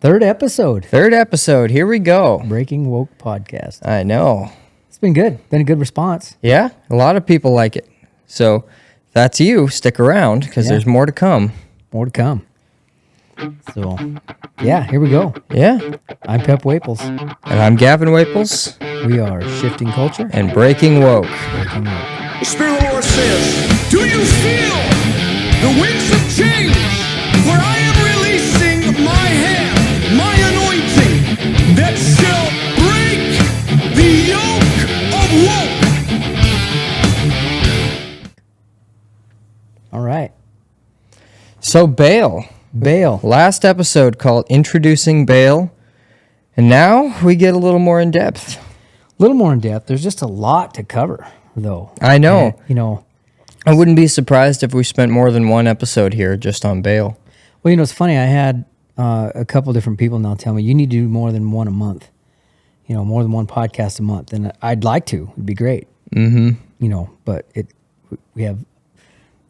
Third episode. Here we go. Breaking Woke podcast. I know. It's been good. Been a good response. Yeah, a lot of people like it. So that's you. Stick around because there's more to come. More to come. So, yeah, here we go. Yeah. I'm Pep Waples. And I'm Gavin Waples. We are Shifting Culture and Breaking Woke. Breaking Woke. The Spirit of the Lord says, do you feel the winds of change? For I am releasing my hand, my anointing, that shall break the yoke of woke. All right. So Baal. Last episode called Introducing Baal. And now we get a little more in depth. A little more in depth. There's just a lot to cover, though. I know. And, I wouldn't be surprised if we spent more than one episode here just on Baal. Well, it's funny. I had a couple different people now tell me, you need to do more than one a month. More than one podcast a month. And I'd like to. It'd be great. Mm-hmm. But we have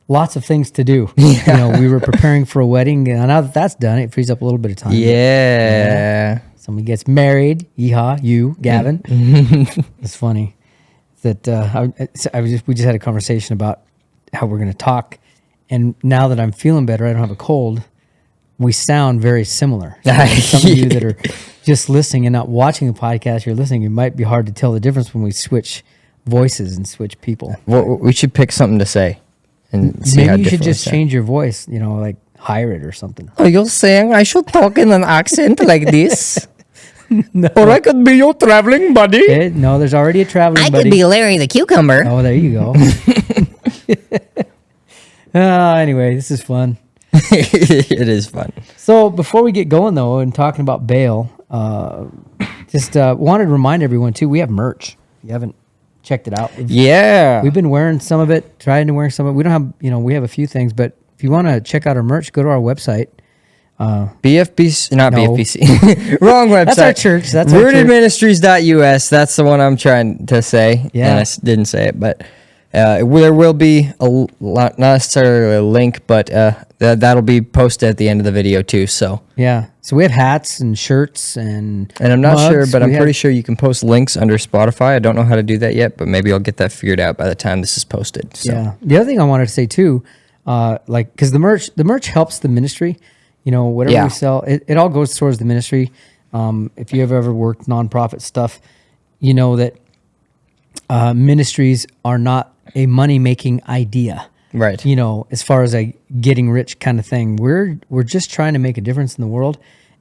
lots of things to do. Yeah. We were preparing for a wedding, and now that that's done, it frees up a little bit of time. Yeah. Somebody gets married. Yeehaw, you, Gavin. It's funny that we just had a conversation about how we're going to talk, and now that I'm feeling better, I don't have a cold. We sound very similar. So some of you that are just listening and not watching the podcast, you're listening. It might be hard to tell the difference when we switch voices and switch people. Well, we should pick something to say. And see maybe you should just change your voice, like hire it or something. Are you saying I should talk in an accent like this? No. Or I could be your traveling buddy? No, there's already a traveling buddy. I could be Larry the Cucumber. Oh, there you go. Anyway, this is fun. It is fun. So before we get going, though, and talking about Baal, just wanted to remind everyone, too, we have merch. If you haven't checked it out. We've been wearing some of it, trying to wear some of it. We don't have, we have a few things, but if you want to check out our merch, go to our website. BFBC, not no. BFBC. Wrong website. That's our church. That's rootedministries.us. That's the one I'm trying to say. Yeah. And I didn't say it, but there will be not necessarily a link, but that'll be posted at the end of the video too. So yeah. So we have hats and shirts and I'm not mugs. sure, but I'm pretty sure you can post links under Spotify. I don't know how to do that yet, but maybe I'll get that figured out by the time this is posted. So. Yeah. The other thing I wanted to say too, because the merch helps the ministry. Whatever we sell, it all goes towards the ministry. If you have ever worked nonprofit stuff, you know that ministries are not a money-making idea. Right. As far as a getting rich kind of thing. We're just trying to make a difference in the world,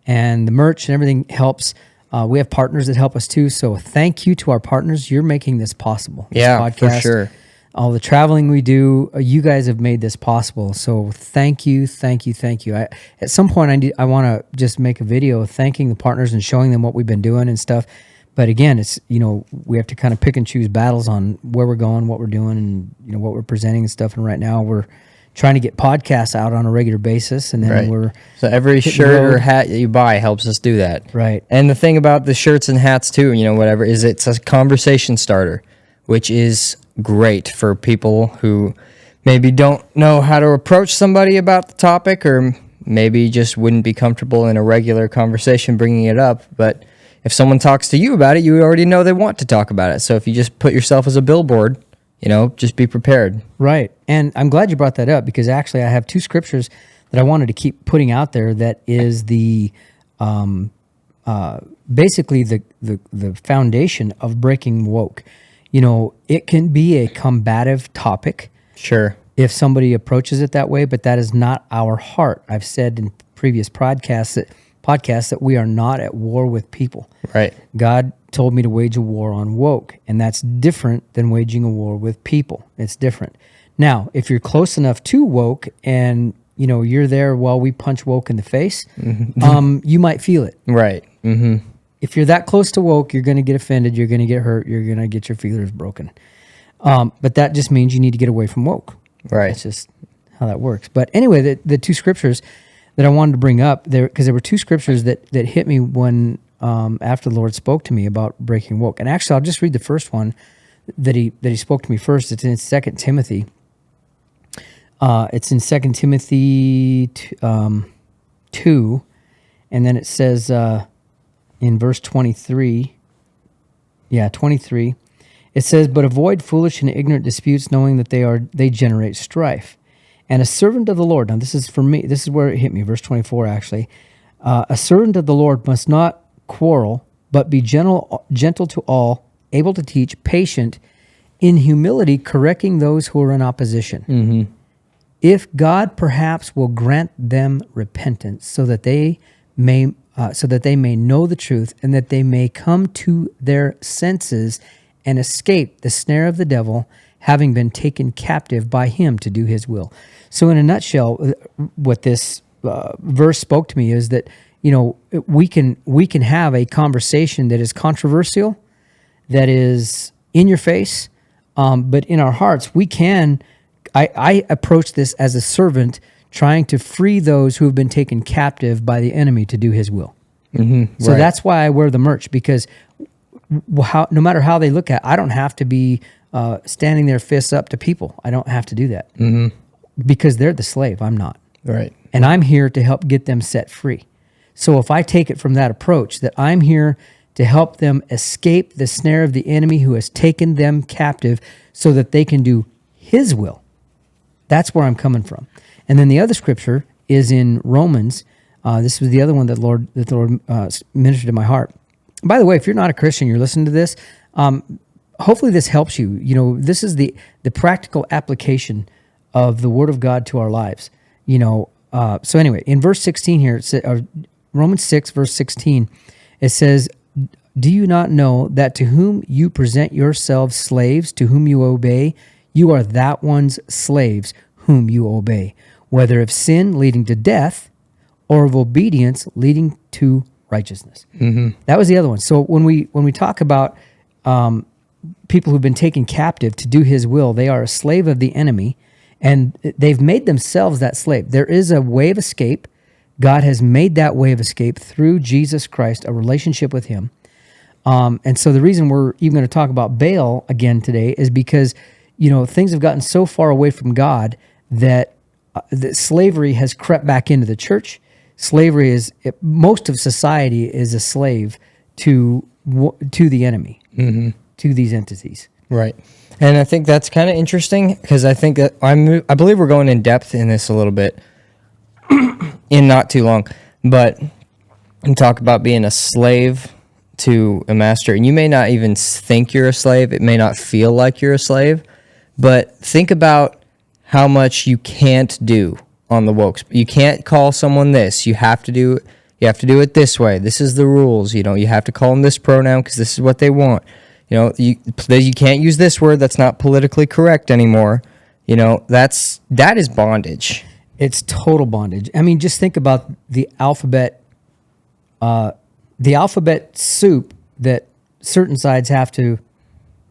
and the merch and everything helps. We have partners that help us too, so thank you to our partners. You're making this possible. This podcast, for sure. All the traveling we do, you guys have made this possible. So thank you. At some point, I want to just make a video thanking the partners and showing them what we've been doing and stuff. But again, it's we have to kind of pick and choose battles on where we're going, what we're doing, and what we're presenting and stuff. And right now, we're trying to get podcasts out on a regular basis, and then so every shirt or hat that you buy helps us do that. Right. And the thing about the shirts and hats too, whatever, is it's a conversation starter, which is great for people who maybe don't know how to approach somebody about the topic, or maybe just wouldn't be comfortable in a regular conversation bringing it up. But if someone talks to you about it, you already know they want to talk about it. So if you just put yourself as a billboard, just be prepared. Right. And I'm glad you brought that up, because actually I have two scriptures that I wanted to keep putting out there. That is the basically the foundation of breaking woke. It can be a combative topic. Sure. If somebody approaches it that way, but that is not our heart. I've said in previous podcasts that we are not at war with people. Right. God told me to wage a war on woke, and that's different than waging a war with people. It's different. Now, if you're close enough to woke and you're there while we punch woke in the face, you might feel it. Right. Mm-hmm. If you're that close to woke, you're going to get offended, you're going to get hurt, you're going to get your feelers broken. But that just means you need to get away from woke. Right. That's just how that works. But anyway, the two scriptures that I wanted to bring up, because there were two scriptures that hit me when after the Lord spoke to me about breaking woke. And actually, I'll just read the first one that he spoke to me first. It's in 2 Timothy. It's in 2 Timothy 2, And then it says in verse 23, 23, it says, "But avoid foolish and ignorant disputes, knowing that they generate strife. And a servant of the Lord," now this is for me, this is where it hit me, verse 24 actually, "a servant of the Lord must not quarrel, but be gentle to all, able to teach, patient, in humility correcting those who are in opposition. If God perhaps will grant them repentance, so that they may know the truth, and that they may come to their senses and escape the snare of the devil, having been taken captive by him to do his will." So in a nutshell, what this verse spoke to me is that, we can have a conversation that is controversial, that is in your face, but in our hearts, I approach this as a servant trying to free those who have been taken captive by the enemy to do his will. So that's why I wear the merch, because no matter how they look at it, I don't have to be standing there fists up to people. I don't have to do that because they're the slave. I'm not. Right. And I'm here to help get them set free. So if I take it from that approach, that I'm here to help them escape the snare of the enemy who has taken them captive so that they can do his will, that's where I'm coming from. And then the other scripture is in Romans. This was the other one that the Lord ministered to my heart. By the way, if you're not a Christian, you're listening to this, hopefully this helps you. This is the practical application of the Word of God to our lives. So anyway, in verse 16 here, Romans 6, verse 16, it says, "Do you not know that to whom you present yourselves slaves, to whom you obey, you are that one's slaves whom you obey, whether of sin leading to death or of obedience leading to righteousness." That was the other one. So when we talk about people who've been taken captive to do his will, they are a slave of the enemy, and they've made themselves that slave. There is a way of escape. God has made that way of escape through Jesus Christ, a relationship with him. And so the reason we're even going to talk about Baal again today is because, things have gotten so far away from God that slavery has crept back into the church. Most of society is a slave to the enemy, to these entities. Right. And I think that's kind of interesting, because I think that I believe we're going in depth in this a little bit in not too long, but we talk about being a slave to a master, and you may not even think you're a slave. It may not feel like you're a slave, but think about how much you can't do on the woke. You can't call someone this. You have to do it this way. This is the rules. You have to call them this pronoun because this is what they want. You can't use this word. That's not politically correct anymore. That is bondage. It's total bondage. I mean, just think about the alphabet soup that certain sides have to,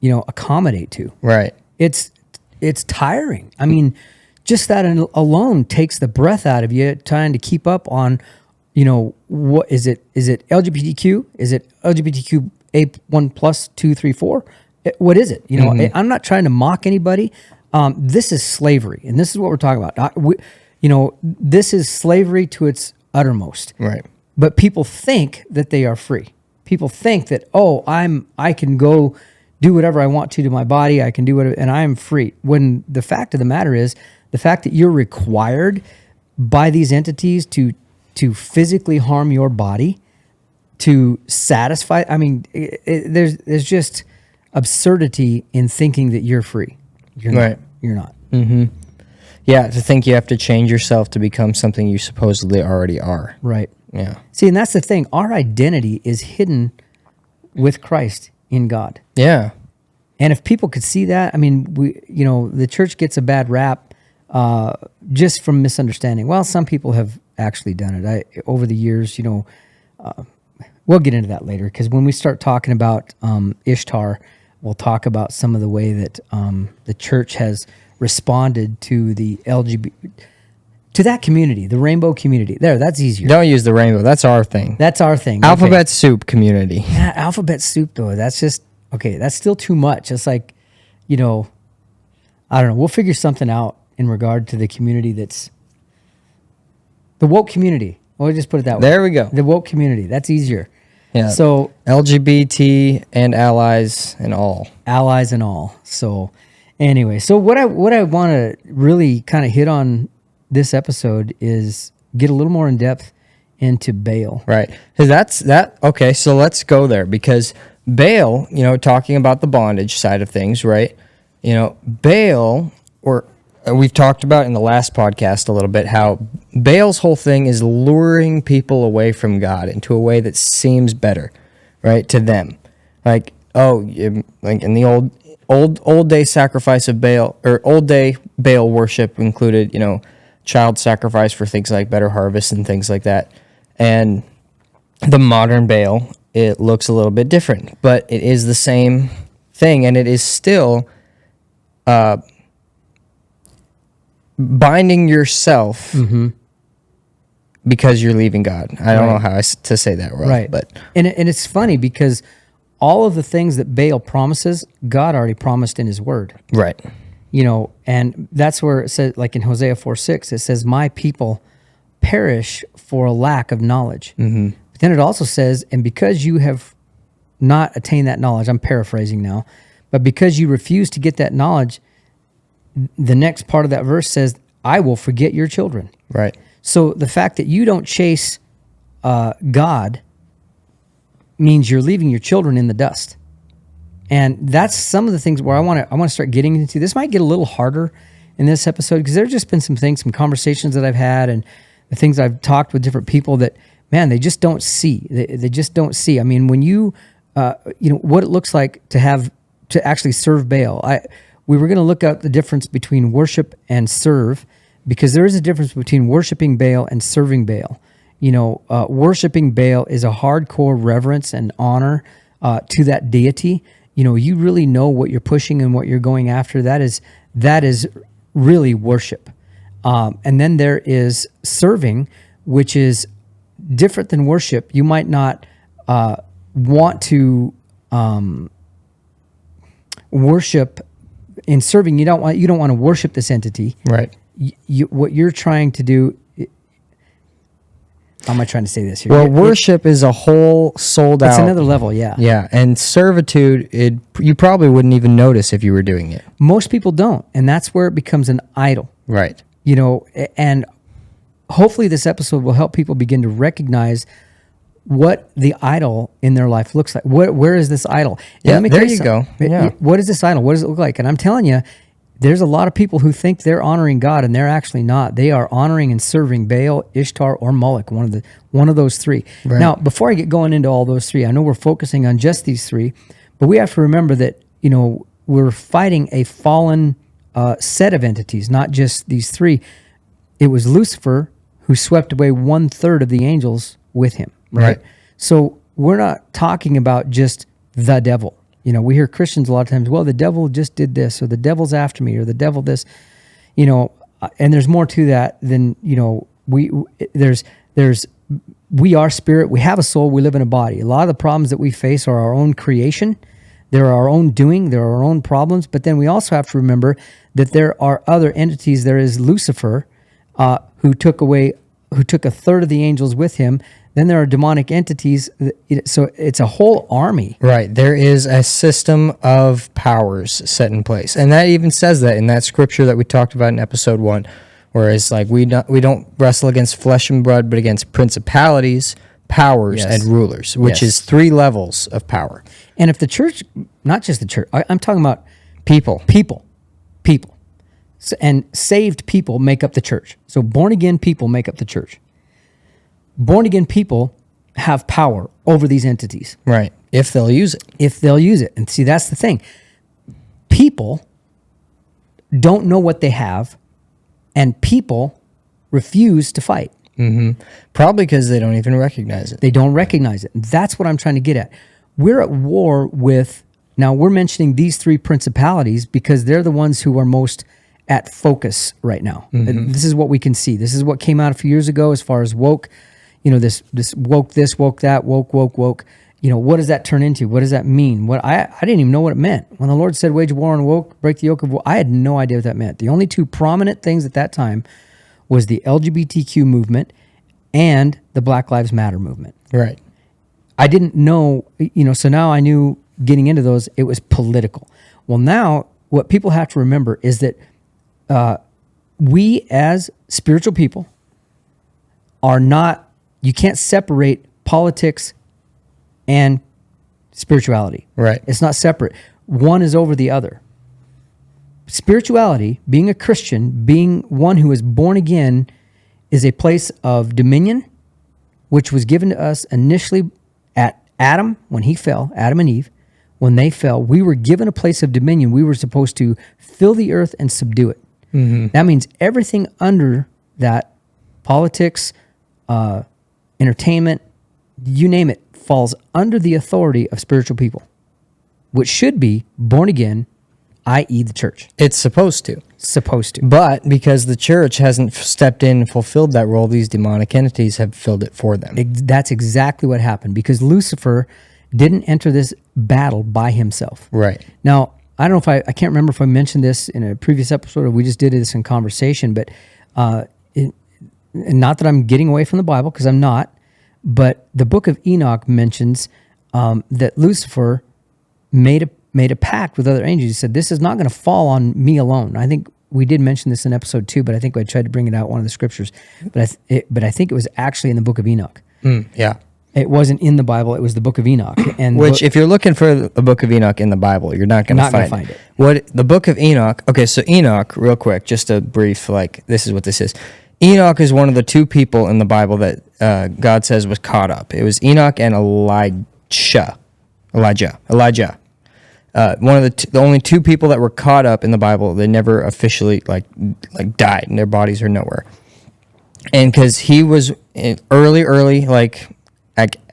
accommodate to. Right. It's tiring. I mean, just that alone takes the breath out of you trying to keep up on, what is it? Is it LGBTQ? Is it LGBTQ A1 plus 2, 3, 4? What is it? I'm not trying to mock anybody. This is slavery, and this is what we're talking about. This is slavery to its uttermost. Right. But people think that they are free. People think that, I can go do whatever I want to my body. I can do whatever, and I am free. When the fact of the matter is, the fact that you're required by these entities to physically harm your body, to satisfy. I mean, there's just absurdity in thinking that you're free. You're not. Right. You're not. Mm-hmm. Yeah, to think you have to change yourself to become something you supposedly already are. Right. Yeah. See, and that's the thing. Our identity is hidden with Christ in God. Yeah. And if people could see that, I mean, the church gets a bad rap just from misunderstanding. Well, some people have actually done it. Over the years, we'll get into that later, because when we start talking about Ishtar, we'll talk about some of the way that the church has responded to the to that community, the rainbow community. That's easier. Don't use the rainbow. That's our thing. That's our thing. Alphabet soup community. Yeah, alphabet soup, though. That's just, okay, that's still too much. It's like, I don't know. We'll figure something out in regard to the community that's the woke community. We'll just put it that way. There we go. The woke community. That's easier. Yeah. So LGBT and allies and all. allies and all. So anyway, so what I want to really kind of hit on this episode is get a little more in depth into Baal. Right. 'Cause that's that. Okay. So let's go there, because Baal, talking about the bondage side of things, right? Baal, or we've talked about in the last podcast a little bit how Baal's whole thing is luring people away from God into a way that seems better, right, to them. Like, like in the old day sacrifice of Baal, or old day Baal worship included, child sacrifice for things like better harvest and things like that. And the modern Baal, it looks a little bit different, but it is the same thing, and it is still binding yourself because you're leaving God. I don't know how to say that right, but and it's funny because all of the things that Baal promises, God already promised in His Word. right, And that's where it says, like in Hosea 4:6, it says, "My people perish for a lack of knowledge." Mm-hmm. But then it also says, "And because you have not attained that knowledge," I'm paraphrasing now, but because you refuse to get that knowledge, the next part of that verse says, "I will forget your children." right, So the fact that you don't chase God means you're leaving your children in the dust. And that's some of the things where I want to start getting into. This might get a little harder in this episode because there's just been some conversations that I've had, and the things I've talked with different people that, man, they just don't see. They just don't see. I mean, when you what it looks like to actually serve Baal. We were going to look up the difference between worship and serve, because there is a difference between worshiping Baal and serving Baal. Worshiping Baal is a hardcore reverence and honor to that deity. You really know what you're pushing and what you're going after. That is really worship. And then there is serving, which is different than worship. You might not want to worship. In serving, you don't want to worship this entity. right. What you're trying to do. How am I trying to say this here? Well, worship is a whole sold out. It's another level, yeah. Yeah, and servitude, you probably wouldn't even notice if you were doing it. Most people don't, and that's where it becomes an idol. Right. And hopefully this episode will help people begin to recognize what the idol in their life looks like. Where is this idol? And Yeah, let me there tell you go. something. Yeah. What is this idol? What does it look like? And I'm telling you, there's a lot of people who think they're honoring God, and they're actually not. They are honoring and serving Baal, Ishtar, or Moloch, one of those three. Right. Now, before I get going into all those three, I know we're focusing on just these three, but we have to remember that we're fighting a fallen set of entities, not just these three. It was Lucifer who swept away 1/3 of the angels with him. Right. So we're not talking about just the devil. We hear Christians a lot of times, well, the devil just did this, or the devil's after me, or the devil this, and there's more to that than, we are spirit, we have a soul, we live in a body. A lot of the problems that we face are our own creation. They're our own doing, they're our own problems. But then we also have to remember that there are other entities. There is Lucifer, who took 1/3 of the angels with him. Then there are demonic entities. So it's a whole army. Right. There is a system of powers set in place. And that even says that in that scripture that we talked about in episode 1, where it's like we don't wrestle against flesh and blood, but against principalities, powers, Yes. and rulers, which Yes. is 3 levels of power. And if the church, not just the church, I'm talking about People. people. And saved people make up the church. So born again people make up the church. Born again people have power over these entities Right. If they'll use it. if they'll use it. And see, that's the thing. People don't know what they have, and people refuse to fight. Probably because they don't even recognize it. They don't recognize it. And that's what I'm trying to get at. We're at war with, now we're mentioning these 3 principalities because they're the ones who are most at focus right now. And this is what we can see. This is what came out a few years ago as far as woke, this woke this, woke that, woke. What does that turn into? What does that mean? I didn't even know what it meant. When the Lord said, wage war on woke, break the yoke of woke, I had no idea what that meant. The only 2 prominent things at that time was the LGBTQ movement and the Black Lives Matter movement. Right. I didn't know, so now I knew getting into those, it was political. Well, now what people have to remember is that we as spiritual people are not, you can't separate politics and spirituality. Right. It's not separate. One is over the other. Spirituality, being a Christian, being one who is born again, is a place of dominion, which was given to us initially at Adam, when he fell, Adam and Eve, when they fell, we were given a place of dominion. We were supposed to fill the earth and subdue it. Mm-hmm. That means everything under that, politics, entertainment, you name it, falls under the authority of spiritual people, which should be born again, i.e. the church. It's supposed to. Supposed to. But because the church hasn't stepped in and fulfilled that role, these demonic entities have filled it for them. That's exactly what happened, because Lucifer didn't enter this battle by himself. Right. Now, I don't know if I can't remember if I mentioned this in a previous episode or we just did this in conversation, but not that I'm getting away from the Bible, because I'm not, but the book of Enoch mentions that Lucifer made a pact with other angels. He said, this is not going to fall on me alone. I think we did mention this in episode 2, but I think I tried to bring it out one of the scriptures. But I think it was actually in the book of Enoch. Yeah. It wasn't in the Bible. It was the book of Enoch. And Which, if you're looking for a book of Enoch in the Bible, you're not going to find it. What the book of Enoch? Okay, so Enoch, real quick, just a brief, this is what this is. Enoch is one of the two people in the Bible that God says was caught up. It was Enoch and Elijah. One of the only two people that were caught up in the Bible. They never officially like died, and their bodies are nowhere. And because he was early, like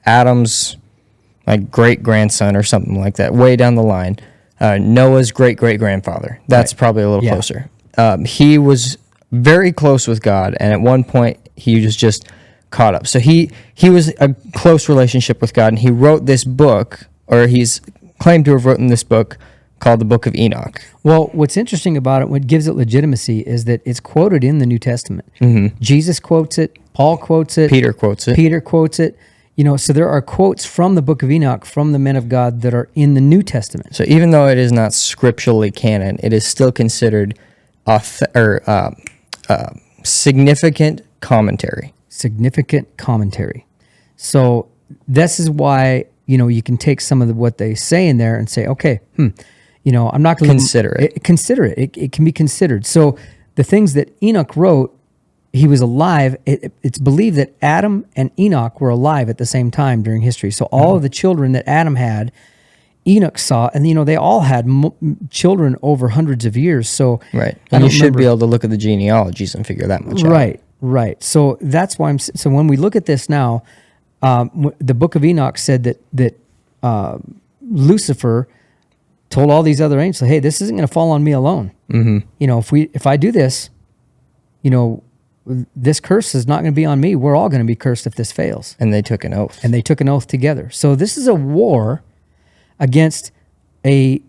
Adam's great grandson or something like that, way down the line, Noah's great grandfather. That's right. Probably a little closer. He was very close with God, and at one point he was just caught up. So he was a close relationship with God, and he wrote this book, or he's claimed to have written this book called the Book of Enoch. Well, what's interesting about it, what gives it legitimacy, is that it's quoted in the New Testament. Mm-hmm. Jesus quotes it, Paul quotes it, Peter quotes it. So there are quotes from the Book of Enoch from the men of God that are in the New Testament. So even though it is not scripturally canon, it is still considered significant commentary. Significant commentary. So this is why, you can take some of what they say in there and say, okay, I'm not going to consider it. Consider it. It can be considered. So the things that Enoch wrote, he was alive. It's believed that Adam and Enoch were alive at the same time during history. So all of the children that Adam had, Enoch saw, and they all had children over hundreds of years. So right, and you should be able to look at the genealogies and figure that much out. Right. So that's why So when we look at this now, the Book of Enoch said that Lucifer told all these other angels, "Hey, this isn't going to fall on me alone. Mm-hmm. If I do this, this curse is not going to be on me. We're all going to be cursed if this fails." And they took an oath. Together. So this is a war against a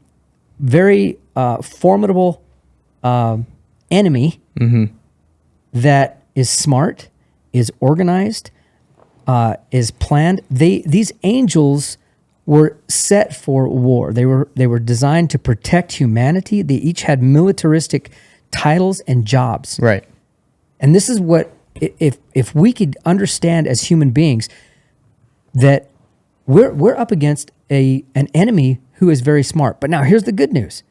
very formidable enemy that is smart, is organized, is planned. These angels were set for war. They were designed to protect humanity. They each had militaristic titles and jobs. Right. And this is what, if we could understand as human beings that we're up against an enemy who is very smart. But now here's the good news.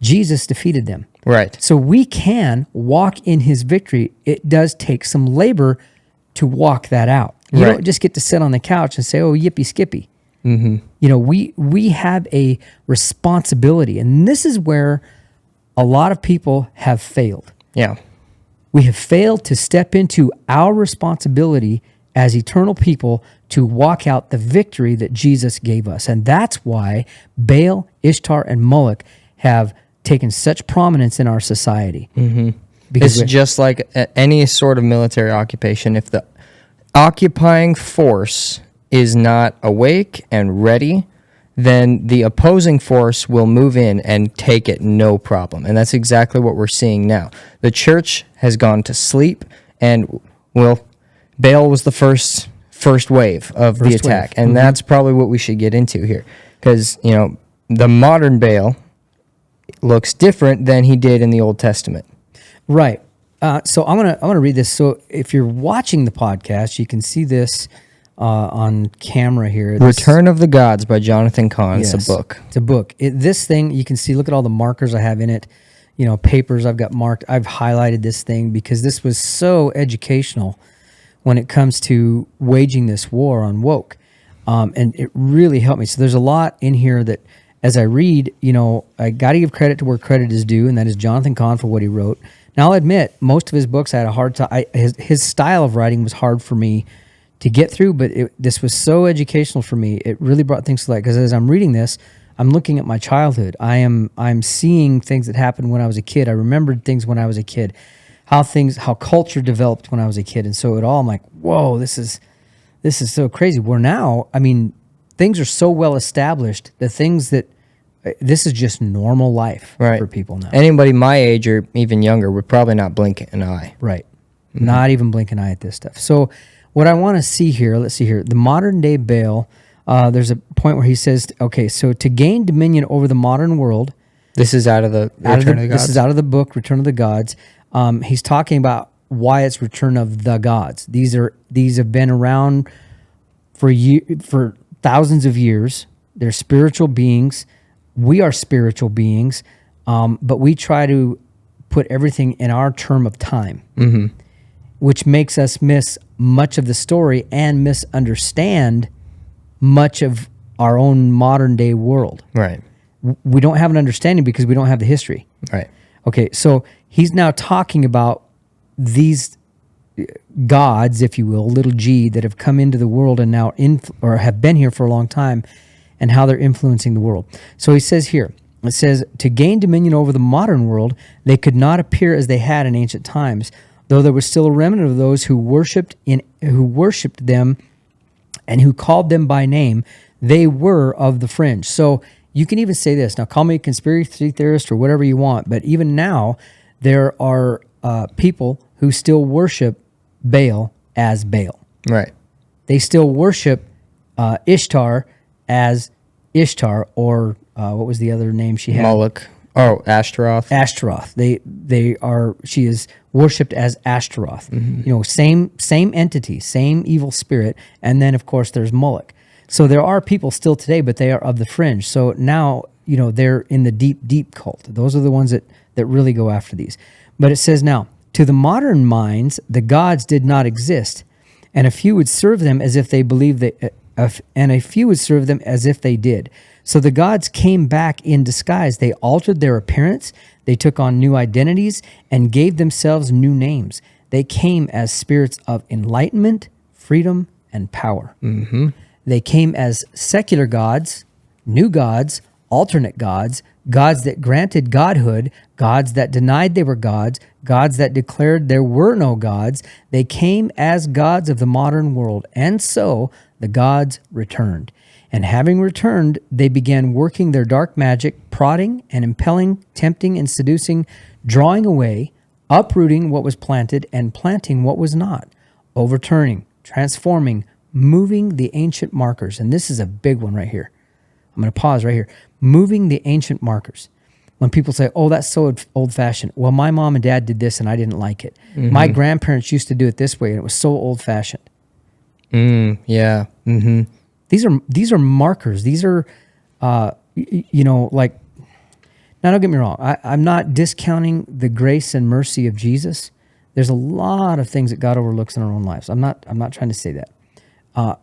Jesus defeated them. Right. So we can walk in his victory. It does take some labor to walk that out. You don't just get to sit on the couch and say, "Oh, yippee skippy." Mm-hmm. We have a responsibility, and this is where a lot of people have failed. Yeah. We have failed to step into our responsibility as eternal people to walk out the victory that Jesus gave us. And that's why Baal, Ishtar, and Moloch have taken such prominence in our society. Mm-hmm. Because it's just like any sort of military occupation. If the occupying force is not awake and ready, then the opposing force will move in and take it no problem. And that's exactly what we're seeing now. The church has gone to sleep and will Baal was the first wave of the attack, and that's probably what we should get into here, because the modern Baal looks different than he did in the Old Testament. Right. So I'm gonna read this. So if you're watching the podcast, you can see this on camera here. This, Return of the Gods by Jonathan Cahn. yes, It's a book. It's a book. This thing, you can see, look at all the markers I have in it. Papers I've got marked. I've highlighted this thing because this was so educational when it comes to waging this war on woke. And it really helped me. So there's a lot in here that as I read, I got to give credit to where credit is due, and that is Jonathan Cahn for what he wrote. Now, I'll admit, most of his books I had a hard time. His style of writing was hard for me to get through, but this was so educational for me. It really brought things to light, because as I'm reading this, I'm looking at my childhood. I'm seeing things that happened when I was a kid. I remembered things when I was a kid, how culture developed when I was a kid, and so I'm like, whoa, this is so crazy. Where now, things are so well established. The things that this is just normal life for people now. Anybody my age or even younger would probably not blink an eye. Right. Mm-hmm. Not even blink an eye at this stuff. So what I want to see here, let's see here. The modern day Baal, there's a point where he says, okay, so to gain dominion over the modern world. This is out of the Return of the Gods? This is out of the book, Return of the Gods. He's talking about why it's Return of the Gods. These have been around for thousands of years. They're spiritual beings. We are spiritual beings, but we try to put everything in our term of time, which makes us miss much of the story and misunderstand much of our own modern day world. Right. We don't have an understanding because we don't have the history. Right. Okay, so he's now talking about these gods, if you will, little g, that have come into the world and now or have been here for a long time, and how they're influencing the world. So he says here, it says, to gain dominion over the modern world, they could not appear as they had in ancient times, though there was still a remnant of those who worshipped them and who called them by name. They were of the fringe. So you can even say this. Now, call me a conspiracy theorist or whatever you want, but even now, there are people who still worship Baal as Baal. Right. They still worship Ishtar as Ishtar, or what was the other name she had? Moloch. Oh, Ashtaroth. Ashtaroth. She is worshipped as Ashtaroth. Mm-hmm. Same entity, same evil spirit, and then of course there's Moloch. So there are people still today, but they are of the fringe. So now, they're in the deep cult. Those are the ones that really go after these. But it says now, to the modern minds, the gods did not exist, and a few would serve them as if they believed and a few would serve them as if they did. So the gods came back in disguise. They altered their appearance. They took on new identities and gave themselves new names. They came as spirits of enlightenment, freedom, and power. Mm-hmm. They came as secular gods, new gods, alternate gods, gods that granted godhood, gods that denied they were gods, gods that declared there were no gods. They came as gods of the modern world. And so the gods returned. And having returned, they began working their dark magic, prodding and impelling, tempting and seducing, drawing away, uprooting what was planted and planting what was not, overturning, transforming, moving the ancient markers. And this is a big one right here. I'm going to pause right here. Moving the ancient markers. When people say, oh, that's so old-fashioned. Well, my mom and dad did this and I didn't like it. Mm-hmm. My grandparents used to do it this way and it was so old-fashioned. Yeah. Mm-hmm. These are markers. These are, like, now don't get me wrong. I'm not discounting the grace and mercy of Jesus. There's a lot of things that God overlooks in our own lives. I'm not trying to say that.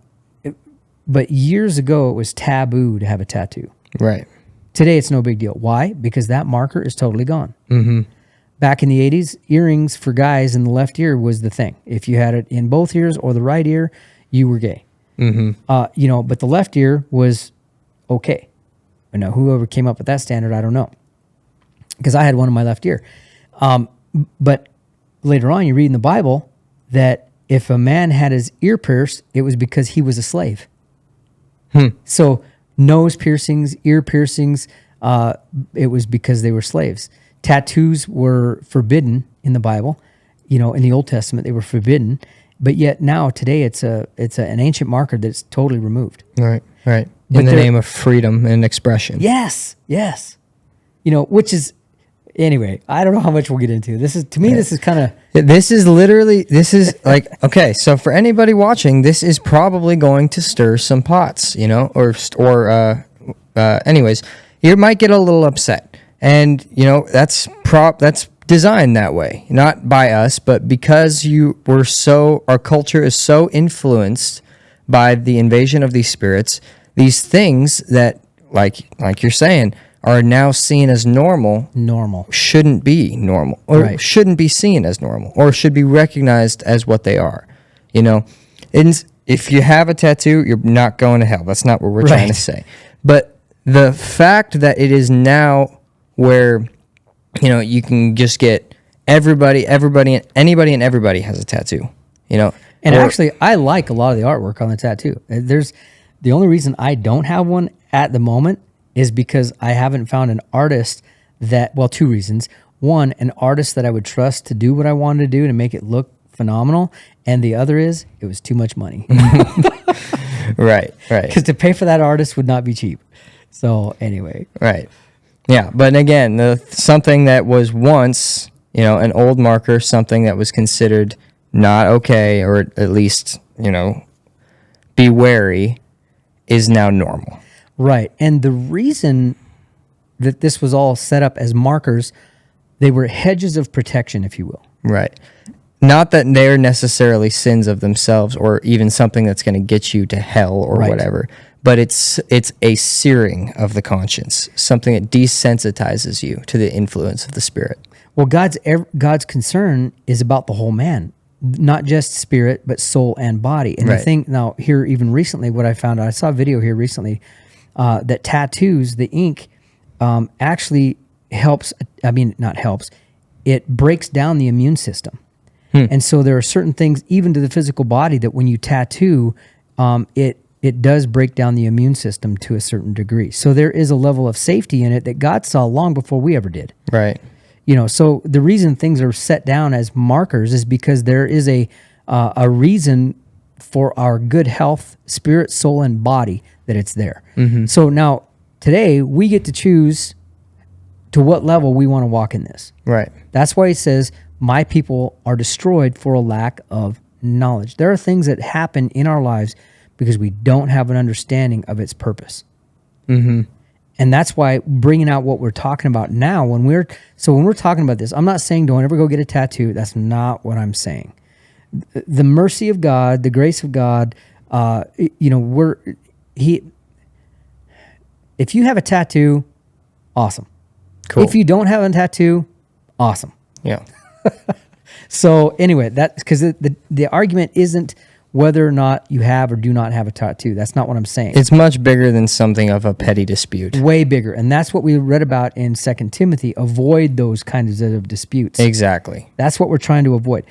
But years ago, it was taboo to have a tattoo. Right. Today, it's no big deal. Why? Because that marker is totally gone. Mm-hmm. Back in the 80s, earrings for guys in the left ear was the thing. If you had it in both ears or the right ear, you were gay. Mm-hmm. But the left ear was okay. But now, whoever came up with that standard, I don't know. Because I had one in my left ear. But later on, you read in the Bible that if a man had his ear pierced, it was because he was a slave. So nose piercings, ear piercings, it was because they were slaves. Tattoos were forbidden in the Bible. In the Old Testament, they were forbidden But yet now today it's an ancient marker that's totally removed. Right. But In the there- name of freedom and expression. Yes. Which is, anyway, I don't know how much we'll get into. This is kind of, This is like, okay, so for anybody watching, this is probably going to stir some pots, anyways, you might get a little upset. And, that's designed that way, not by us, but because our culture is so influenced by the invasion of these spirits, these things that, like you're saying, are now seen as normal shouldn't be normal, or Right. shouldn't be seen as normal, or should be recognized as what they are. And if you have a tattoo, you're not going to hell. That's not what we're trying to say. But the fact that it is now where, you can just get anybody and everybody has a tattoo, and actually I like a lot of the artwork on the tattoo. The only reason I don't have one at the moment is because I haven't found an artist two reasons. One, an artist that I would trust to do what I wanted to do to make it look phenomenal. And the other is it was too much money. Right. Because to pay for that artist would not be cheap. So anyway. Right. Yeah. But again, something that was once, an old marker, something that was considered not okay, or at least, be wary, is now normal. Right. And the reason that this was all set up as markers, they were hedges of protection, if you will. Right. Not that they're necessarily sins of themselves or even something that's going to get you to hell or whatever, but it's a searing of the conscience, something that desensitizes you to the influence of the spirit. Well, God's concern is about the whole man, not just spirit, but soul and body. And the thing now here, even recently, what I found out, I saw a video here recently that tattoos, the ink, actually helps. I mean, not helps. It breaks down the immune system. And so there are certain things, even to the physical body, that when you tattoo, it does break down the immune system to a certain degree. So there is a level of safety in it that God saw long before we ever did. Right. So the reason things are set down as markers is because there is a reason for our good health, spirit, soul, and body, that it's there. Mm-hmm. So now today we get to choose to what level we want to walk in this. Right. That's why he says, my people are destroyed for a lack of knowledge. There are things that happen in our lives because we don't have an understanding of its purpose. Mm-hmm. And that's why bringing out what we're talking about now, when we're talking about this, I'm not saying don't ever go get a tattoo. That's not what I'm saying. The mercy of God, the grace of God, if you have a tattoo, awesome. Cool. If you don't have a tattoo, awesome. Yeah. So anyway, that's because the argument isn't whether or not you have or do not have a tattoo. That's not what I'm saying. It's much bigger than something of a petty dispute. Way bigger. And that's what we read about in 2 Timothy. Avoid those kinds of disputes. Exactly. That's what we're trying to avoid.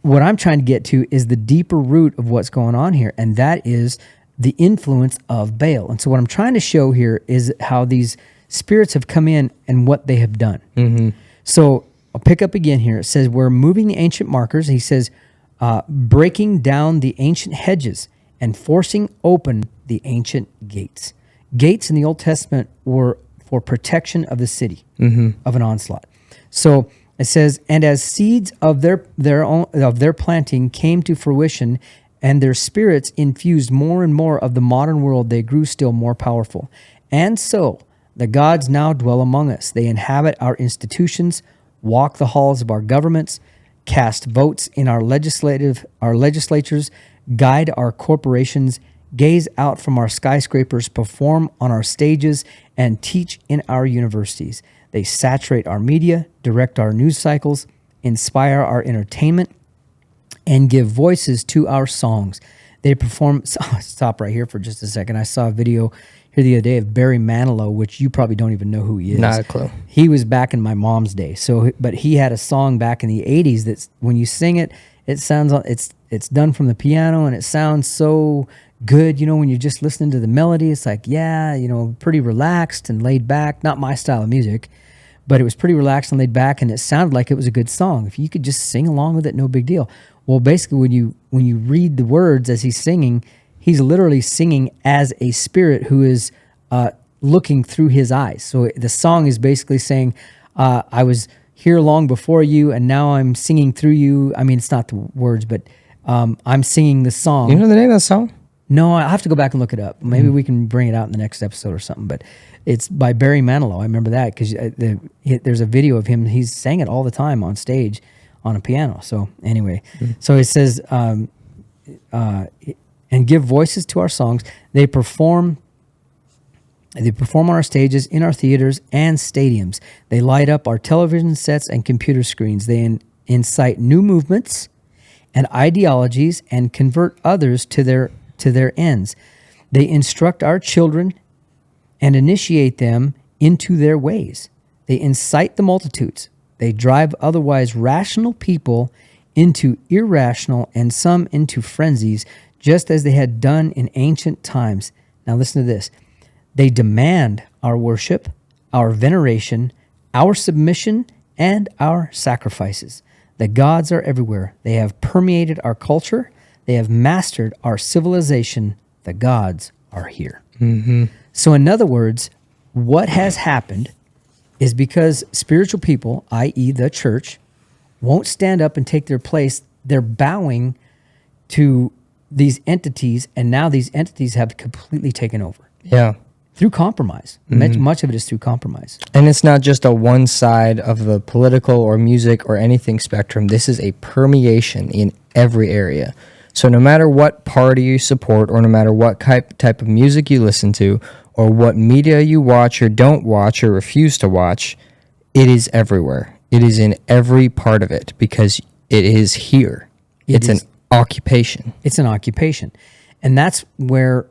What I'm trying to get to is the deeper root of what's going on here, and that is the influence of Baal. And so what I'm trying to show here is how these spirits have come in and what they have done. Mm-hmm. So I'll pick up again here. It says, we're moving the ancient markers. He says, breaking down the ancient hedges and forcing open the ancient gates. Gates in the Old Testament were for protection of the city of an onslaught. So it says, and as seeds of their planting came to fruition, and their spirits infused more and more of the modern world, they grew still more powerful. And so the gods now dwell among us. They inhabit our institutions, walk the halls of our governments, cast votes in our legislatures, guide our corporations, gaze out from our skyscrapers, perform on our stages, and teach in our universities. They saturate our media, direct our news cycles, inspire our entertainment, and give voices to our songs. They perform... Stop right here for just a second. I saw a video here the other day of Barry Manilow, which you probably don't even know who he is. Not a clue. He was back in my mom's day. But he had a song back in the 80s that's when you sing it, it sounds... It's done from the piano, and it sounds so good. When you're just listening to the melody, it's like, pretty relaxed and laid back. Not my style of music, but it was pretty relaxed and laid back, and it sounded like it was a good song. If you could just sing along with it, no big deal. Well, basically, when you read the words as he's singing, he's literally singing as a spirit who is looking through his eyes. So the song is basically saying, I was here long before you, and now I'm singing through you. I mean, it's not the words, but I'm singing the song. You know the name of the song? No, I'll have to go back and look it up. Maybe we can bring it out in the next episode or something. But it's by Barry Manilow. I remember that because there's a video of him. He's sang it all the time on stage on a piano. So anyway, so it says, and give voices to our songs. They perform on our stages, in our theaters and stadiums. They light up our television sets and computer screens. They incite new movements and ideologies and convert others to their ends. They instruct our children and initiate them into their ways. They incite the multitudes. They drive otherwise rational people into irrational and some into frenzies, just as they had done in ancient times. Now listen to this. They demand our worship, our veneration, our submission, and our sacrifices. The gods are everywhere. They have permeated our culture. They have mastered our civilization. The gods are here. Mm-hmm. So in other words, what has happened is because spiritual people, i.e. the church, won't stand up and take their place. They're bowing to these entities, and now these entities have completely taken over. Yeah. Through compromise. Much of it is through compromise. And it's not just a one side of the political or music or anything spectrum. This is a permeation in every area. So no matter what party you support, or no matter what type of music you listen to, or what media you watch or don't watch or refuse to watch, it is everywhere. It is in every part of it because it is here. It's an occupation. It's an occupation. And that's where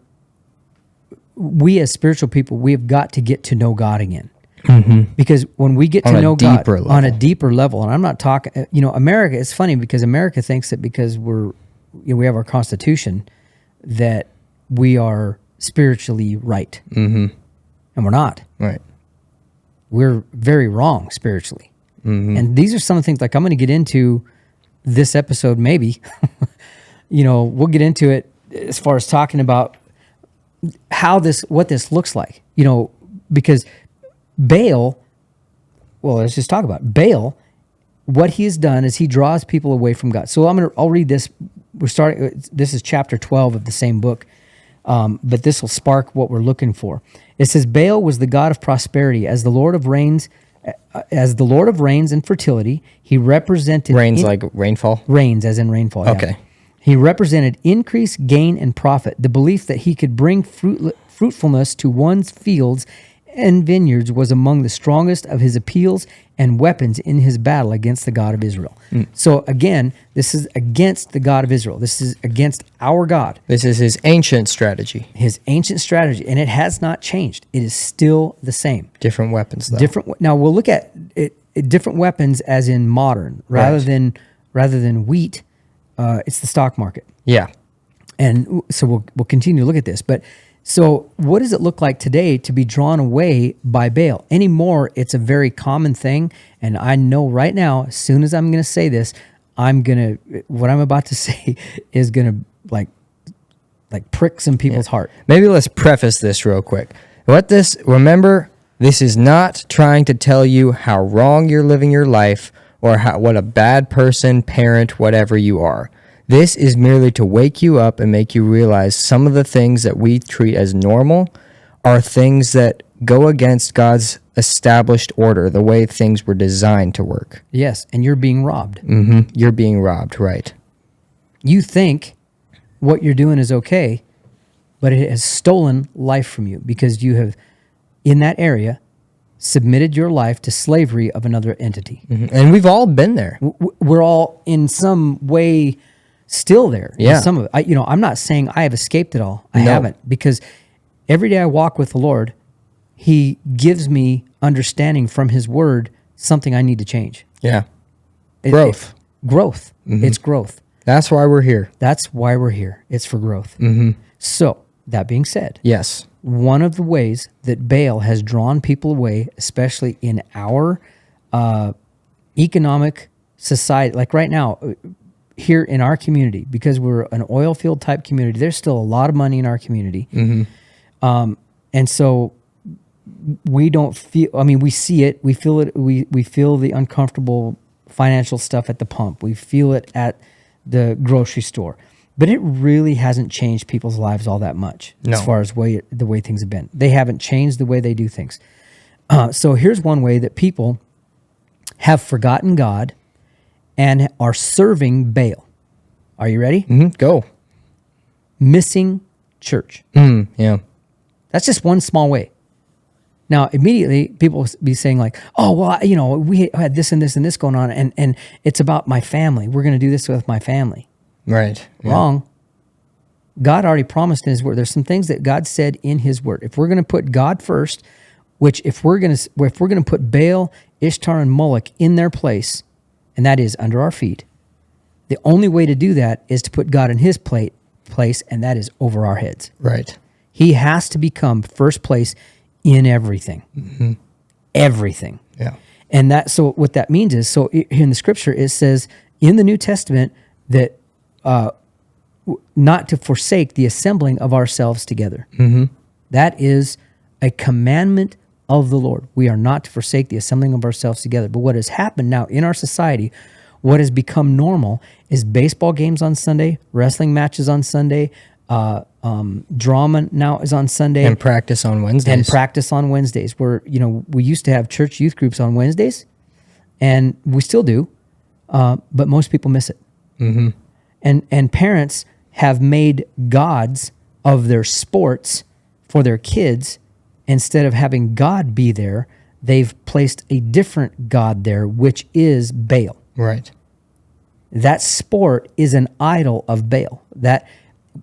we as spiritual people, we have got to get to know God again. Mm-hmm. Because when we get to know God on a deeper level, and I'm not talking, America, it's funny because America thinks that because we have our Constitution, that we are spiritually right. Mm-hmm. And we're not. Right. We're very wrong spiritually. Mm-hmm. And these are some of the things like I'm going to get into this episode, maybe. We'll get into it as far as talking about what this looks like, because Baal, well, let's just talk about it. Baal. What he has done is he draws people away from God. So I'll read this. This is chapter 12 of the same book. But this will spark what we're looking for. It says, Baal was the god of prosperity. As the Lord of rains and fertility, he represented... Rains like rainfall? Rains, as in rainfall. Okay. Yeah. He represented increase, gain, and profit. The belief that he could bring fruitfulness to one's fields and vineyards was among the strongest of his appeals and weapons in his battle against the God of Israel. So again, this is against the God of Israel. This is against our God. This is his ancient strategy. His ancient strategy, and it has not changed. It is still the same. Different weapons, though. Now we'll look at it, different weapons as in modern, rather than wheat. It's the stock market. Yeah. And so we'll continue to look at this, but. So what does it look like today to be drawn away by Baal? Anymore, it's a very common thing. And I know right now, as soon as I'm going to say this, what I'm about to say is going to like prick some people's heart. Maybe let's preface this real quick. Remember, this is not trying to tell you how wrong you're living your life or what a bad person, parent, whatever you are. This is merely to wake you up and make you realize some of the things that we treat as normal are things that go against God's established order, the way things were designed to work. Yes, and you're being robbed. Mm-hmm. You're being robbed, right. You think what you're doing is okay, but it has stolen life from you because you have, in that area, submitted your life to slavery of another entity. Mm-hmm. And we've all been there. We're all in some way... still there. Yeah. Some of it. I'm not saying I have escaped it all. I haven't, because every day I walk with the Lord, he gives me understanding from his word, something I need to change. Yeah. Growth. Growth. Mm-hmm. It's growth. That's why we're here. That's why we're here. It's for growth. Mm-hmm. So that being said, yes, one of the ways that Baal has drawn people away, especially in our economic society, like right now, here in our community, because we're an oil field type community, there's still a lot of money in our community. And so we don't feel, I mean, we see it, we feel it, we feel the uncomfortable financial stuff at the pump. We feel it at the grocery store. But it really hasn't changed people's lives all that much No. as far as the way things have been. They haven't changed the way they do things. So here's one way that people have forgotten God and are serving Baal. Are you ready? Go. Missing church. Yeah. That's just one small way. Now, immediately, people will be saying like, oh, well, you know, we had this and this and this going on, and it's about my family. We're going to do this with my family. Right. Yeah. Wrong. God already promised in his word. There's some things that God said in his word. If we're going to put God first, which if we're going to put Baal, Ishtar, and Moloch in their place, and that is under our feet, the only way to do that is to put God in his place, and that is over our heads. Right. He has to become first place in everything. Everything. Yeah. And that, so what that means is, so in the scripture, it says in the New Testament that not to forsake the assembling of ourselves together. That is a commandment of the Lord. We are not to forsake the assembling of ourselves together. But what has happened now in our society, what has become normal is baseball games on Sunday, wrestling matches on Sunday, drama now is on Sunday. And practice on Wednesdays. Where, you know, we used to have church youth groups on Wednesdays, and we still do, but most people miss it. And parents have made gods of their sports for their kids. Instead of having God be there, they've placed a different god there, which is Baal. Right. That sport is an idol of Baal. That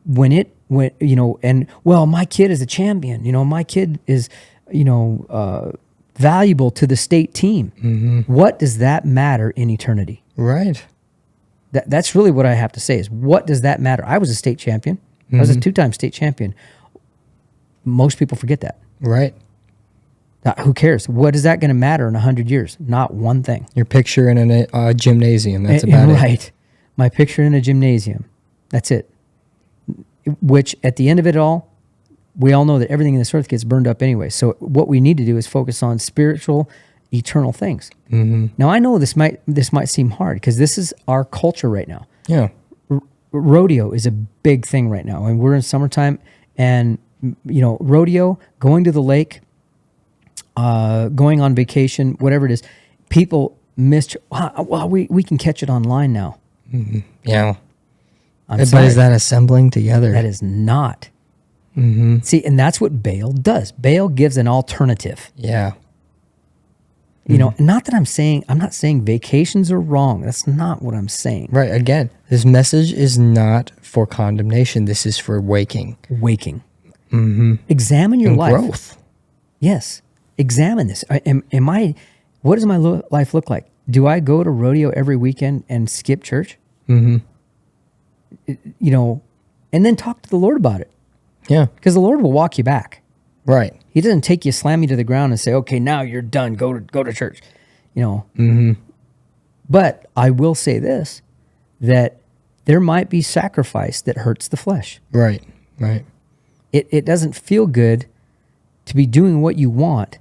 when you know, and well, my kid is a champion. You know, my kid is, you know, valuable to the state team. What does that matter in eternity? Right. That's really what I have to say is, what does that matter? I was a state champion. I was a 2-time state champion. Most people forget that. Right. Now, who cares? What is that going to matter in 100 years? Not one thing. Your picture in a gymnasium. That's about it. Right. My picture in a gymnasium. That's it. Which at the end of it all, we all know that everything in this earth gets burned up anyway. So what we need to do is focus on spiritual, eternal things. Now I know this might seem hard because this is our culture right now. Yeah. Rodeo is a big thing right now, and we're in summertime, and you know, rodeo, going to the lake, going on vacation, whatever it is, people miss. Well, we can catch it online now. Yeah. I'm But sorry. is that assembling together? That is not. See, and that's what Baal does. Baal gives an alternative. Yeah. You know, not that I'm not saying vacations are wrong. That's not what I'm saying. Right. Again, this message is not for condemnation. This is for waking. Examine your And life. growth. Yes. Examine this. What does my life look like? Do I go to rodeo every weekend and skip church? You know, and then talk to the Lord about it, Yeah. because the Lord will walk you back. Right. He doesn't take you, slam you to the ground, and say, "Okay, now you're done. Go to church." You know. But I will say this: that there might be sacrifice that hurts the flesh. Right. Right. It doesn't feel good to be doing what you want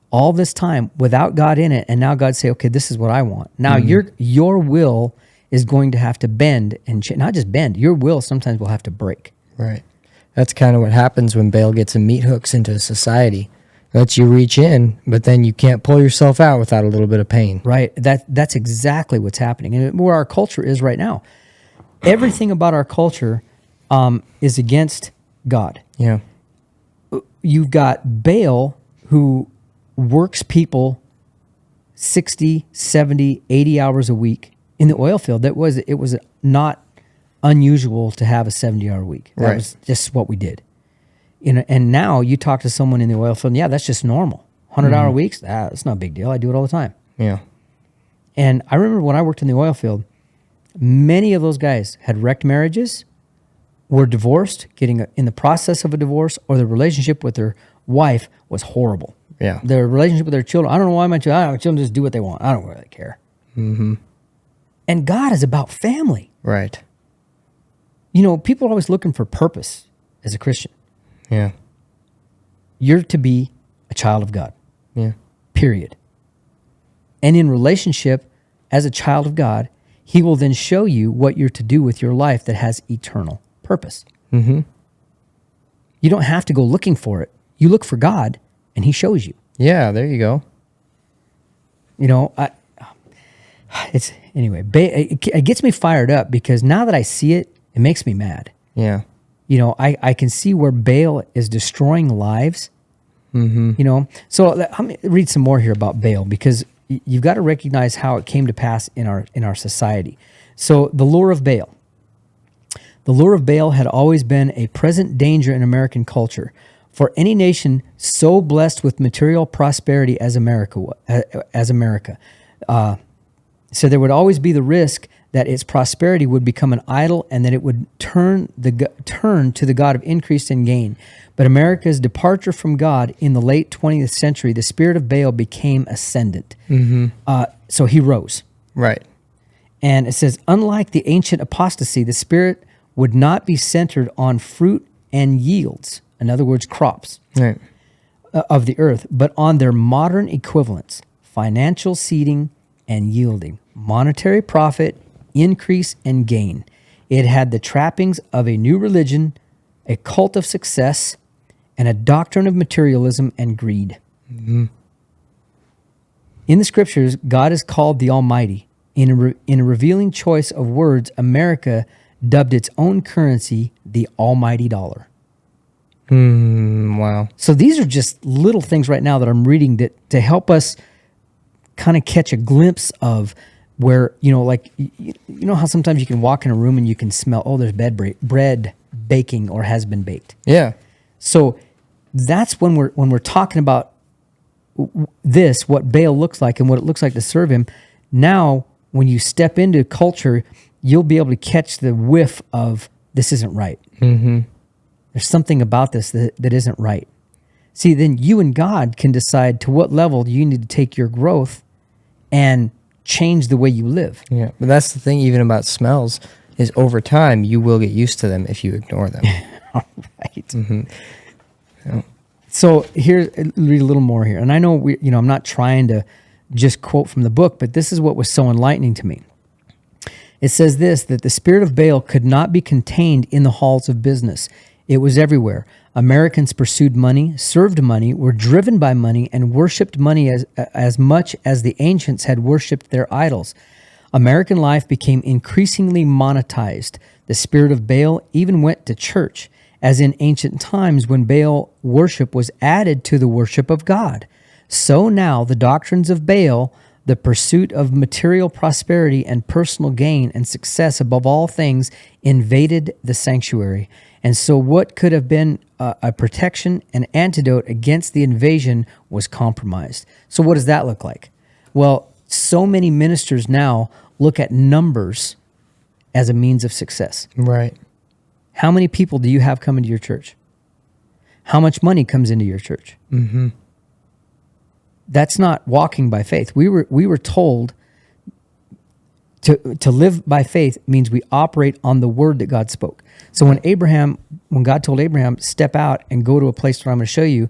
all this time without God in it, and now God say, "Okay, this is what I want." Now your will is going to have to bend and not just bend. Your will sometimes will have to break. Right. That's kind of what happens when Baal gets some meat hooks into society. Lets you reach in, but then you can't pull yourself out without a little bit of pain. Right. That's exactly what's happening, and where our culture is right now. Everything about our culture is against God. Yeah. You've got Baal, who works people 60, 70, 80 hours a week in the oil field. It was not unusual to have a 70-hour week. That Right. was just what we did. You know, and now you talk to someone in the oil field, and yeah, that's just normal. 100-hour weeks, that's not a big deal. I do it all the time. Yeah. And I remember when I worked in the oil field, many of those guys had wrecked marriages, were divorced, getting in the process of a divorce, or the relationship with their wife was horrible. Yeah. Their relationship with their children, I don't know why my children just do what they want. I don't really care. And God is about family. Right. People are always looking for purpose as a Christian. Yeah. You're to be a child of God, Yeah. period. And in relationship as a child of God, he will then show you what you're to do with your life that has eternal purpose. Mm-hmm. You don't have to go looking for it. You look for God and he shows you. Yeah, there you go. It gets me fired up because now that I see it, it makes me mad. Yeah. I can see where Baal is destroying lives. Mm-hmm. So let me read some more here about Baal because you've got to recognize how it came to pass in our society. So the lure of Baal. The lure of Baal had always been a present danger in American culture. For any nation so blessed with material prosperity as America, so there would always be the risk that its prosperity would become an idol and that it would turn to the God of increase and gain. But America's departure from God in the late 20th century, the spirit of Baal became ascendant. Mm-hmm. So he rose. Right. And it says, unlike the ancient apostasy, the spirit would not be centered on fruit and yields, in other words, crops, Right. Of the earth, but on their modern equivalents, financial seeding and yielding, monetary profit, increase, and gain. It had the trappings of a new religion, a cult of success, and a doctrine of materialism and greed. Mm-hmm. In the scriptures, God is called the Almighty. In a revealing choice of words, America dubbed its own currency the almighty dollar. Wow. So these are just little things right now that I'm reading that to help us kind of catch a glimpse of where, how sometimes you can walk in a room and you can smell, there's bread baking or has been baked. Yeah. So that's when we're talking about this, what Baal looks like and what it looks like to serve him. Now, when you step into culture, you'll be able to catch the whiff of this isn't right. Mm-hmm. There's something about this that isn't right. See, then you and God can decide to what level you need to take your growth and change the way you live. Yeah. But that's the thing, even about smells, is over time you will get used to them if you ignore them. All right. Mm-hmm. Yeah. So here, read a little more here. And I know I'm not trying to just quote from the book, but this is what was so enlightening to me. It says this, that the spirit of Baal could not be contained in the halls of business. It was everywhere. Americans pursued money, served money, were driven by money, and worshipped money as much as the ancients had worshipped their idols. American life became increasingly monetized. The spirit of Baal even went to church, as in ancient times when Baal worship was added to the worship of God. So now the doctrines of Baal, the pursuit of material prosperity and personal gain and success above all things, invaded the sanctuary. And so what could have been a protection, an antidote against the invasion, was compromised. So what does that look like? Well, so many ministers now look at numbers as a means of success. Right. How many people do you have coming to your church? How much money comes into your church? Mm-hmm. That's not walking by faith. We were told to live by faith means we operate on the word that God spoke. So when God told Abraham, step out and go to a place where I'm going to show you,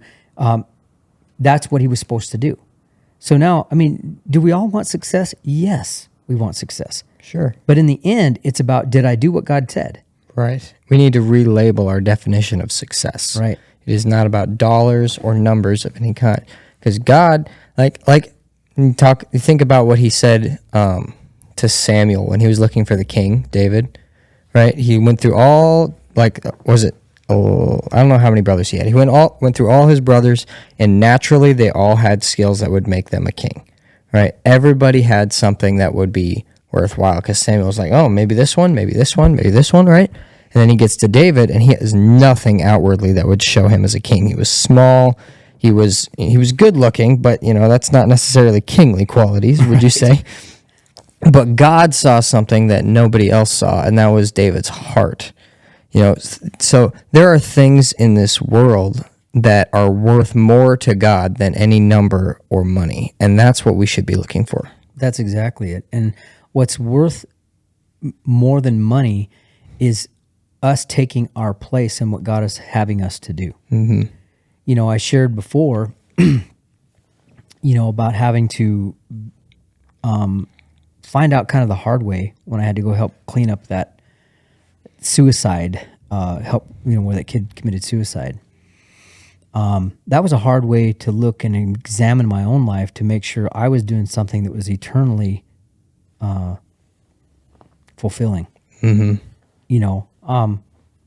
that's what he was supposed to do. So now, do we all want success? Yes, we want success. Sure. But in the end, it's about, did I do what God said? Right. We need to relabel our definition of success. Right. It is not about dollars or numbers of any kind. Because God, you think about what he said to Samuel when he was looking for the king, David, right? He went through all, I don't know how many brothers he had. He went through all his brothers, and naturally they all had skills that would make them a king, right? Everybody had something that would be worthwhile, because Samuel was like, oh, maybe this one, maybe this one, maybe this one, right? And then he gets to David, and he has nothing outwardly that would show him as a king. He was small. He was good looking, but that's not necessarily kingly qualities, would you say? But God saw something that nobody else saw, and that was David's heart. So there are things in this world that are worth more to God than any number or money, and that's what we should be looking for. That's exactly it. And what's worth more than money is us taking our place in what God is having us to do. Mm-hmm. You know, I shared before, about having to find out kind of the hard way when I had to go help clean up that suicide, where that kid committed suicide. That was a hard way to look and examine my own life to make sure I was doing something that was eternally fulfilling. Mm-hmm.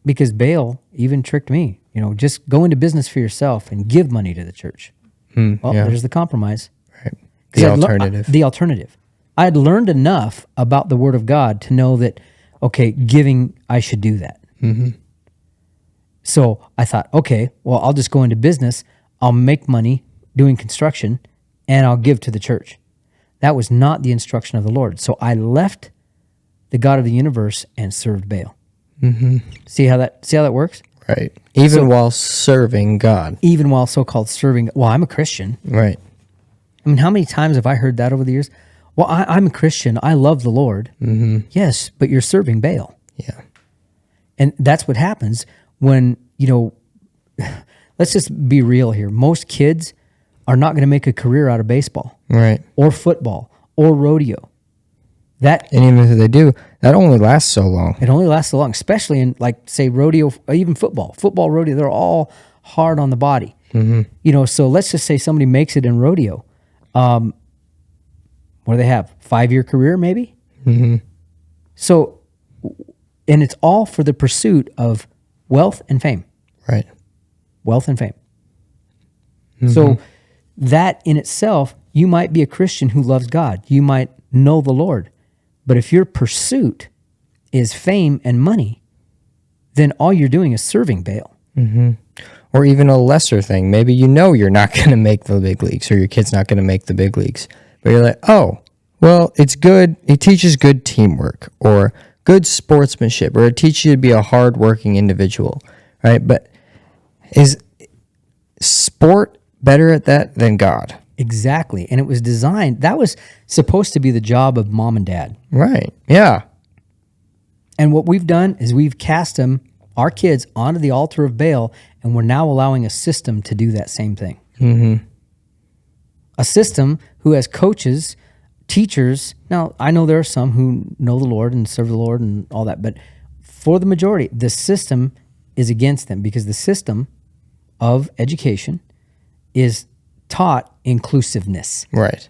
Because Baal even tricked me. Just go into business for yourself and give money to the church. There's the compromise. Right. The alternative. The alternative. I had learned enough about the Word of God to know that, okay, giving, I should do that. Mm-hmm. So I thought, okay, well, I'll just go into business. I'll make money doing construction, and I'll give to the church. That was not the instruction of the Lord. So I left the God of the universe and served Baal. Mm-hmm. See how that works? Right. Even while serving God. Even while so-called serving. Well, I'm a Christian. Right. I mean, how many times have I heard that over the years? Well, I'm a Christian. I love the Lord. Mm-hmm. Yes, but you're serving Baal. Yeah. And that's what happens when, let's just be real here. Most kids are not going to make a career out of baseball. Right. Or football or rodeo. And even if they do, that only lasts so long. It only lasts so long, especially in, like, say, rodeo, or even football. Football, rodeo, they're all hard on the body. Mm-hmm. So let's just say somebody makes it in rodeo. What do they have? 5-year career, maybe? Mm-hmm. So, and it's all for the pursuit of wealth and fame. Right. Wealth and fame. Mm-hmm. So that in itself, you might be a Christian who loves God. You might know the Lord. But if your pursuit is fame and money, then all you're doing is serving Baal. Mm-hmm. Or even a lesser thing. Maybe you're not going to make the big leagues, or your kid's not going to make the big leagues. But you're like, oh, well, it's good. It teaches good teamwork or good sportsmanship, or it teaches you to be a hardworking individual, right? But is sport better at that than God? Exactly. And it was designed, that was supposed to be the job of mom and dad. Right. Yeah. And what we've done is we've cast them, our kids, onto the altar of Baal, and we're now allowing a system to do that same thing. Mm-hmm. A system who has coaches, teachers. Now, I know there are some who know the Lord and serve the Lord and all that, but for the majority, the system is against them because the system of education is taught inclusiveness. Right.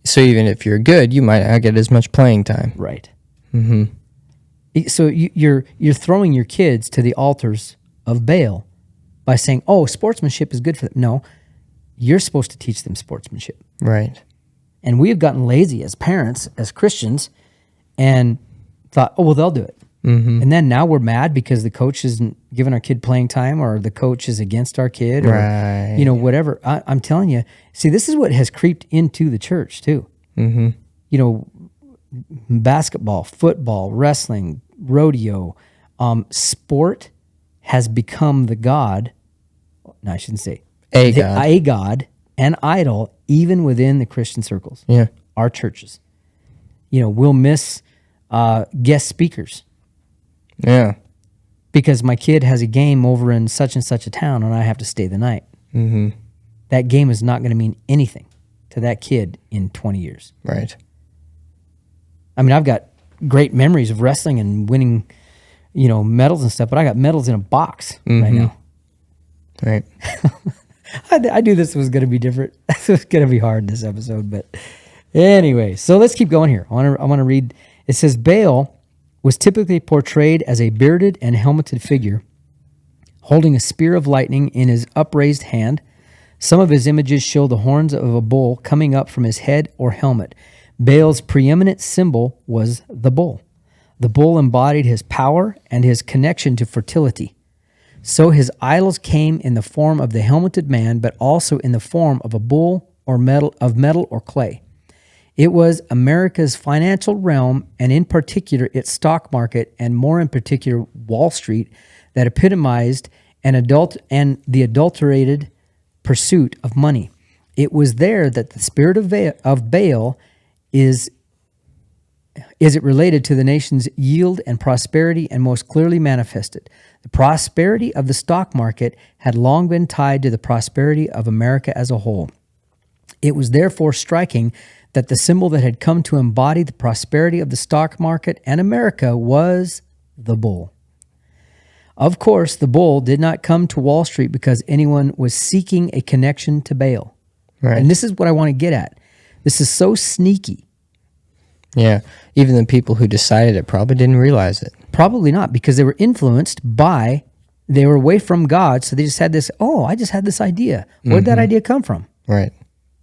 So even if you're good, you might not get as much playing time. Right. Mm-hmm. So you're throwing your kids to the altars of Baal by saying, oh, sportsmanship is good for them. No, you're supposed to teach them sportsmanship. Right. And we have gotten lazy as parents, as Christians, and thought, oh, well, they'll do it. Mm-hmm. And then now we're mad because the coach isn't giving our kid playing time, or the coach is against our kid, or right. Whatever. I'm telling you, see, this is what has creeped into the church too. Mm-hmm. Basketball, football, wrestling, rodeo, sport has become the god. No, I shouldn't say a god, an idol, even within the Christian circles. Yeah, our churches. We'll miss guest speakers. Yeah. Because my kid has a game over in such and such a town and I have to stay the night. Mm-hmm. That game is not going to mean anything to that kid in 20 years. Right. I mean, I've got great memories of wrestling and winning, medals and stuff, but I got medals in a box right now. Right. I knew this was going to be different. This was going to be hard, this episode, but anyway, so let's keep going here. I want to read. It says, Baal was typically portrayed as a bearded and helmeted figure, holding a spear of lightning in his upraised hand. Some of his images show the horns of a bull coming up from his head or helmet. Baal's preeminent symbol was the bull. The bull embodied his power and his connection to fertility. So his idols came in the form of the helmeted man, but also in the form of a bull or metal or clay. It was America's financial realm, and in particular its stock market, and more in particular Wall Street, that epitomized the adulterated pursuit of money. It was there that the spirit of Baal is is it related to the nation's yield and prosperity and most clearly manifested. The prosperity of the stock market had long been tied to the prosperity of America as a whole. It was therefore striking that the symbol that had come to embody the prosperity of the stock market and America was the bull. Of course, the bull did not come to Wall Street because anyone was seeking a connection to Baal. Right. And this is what I want to get at. This is so sneaky. Yeah. Even the people who decided it probably didn't realize it. Probably not, because they were influenced by, they were away from God, so they just had this, I just had this idea. Where'd that idea come from? Right.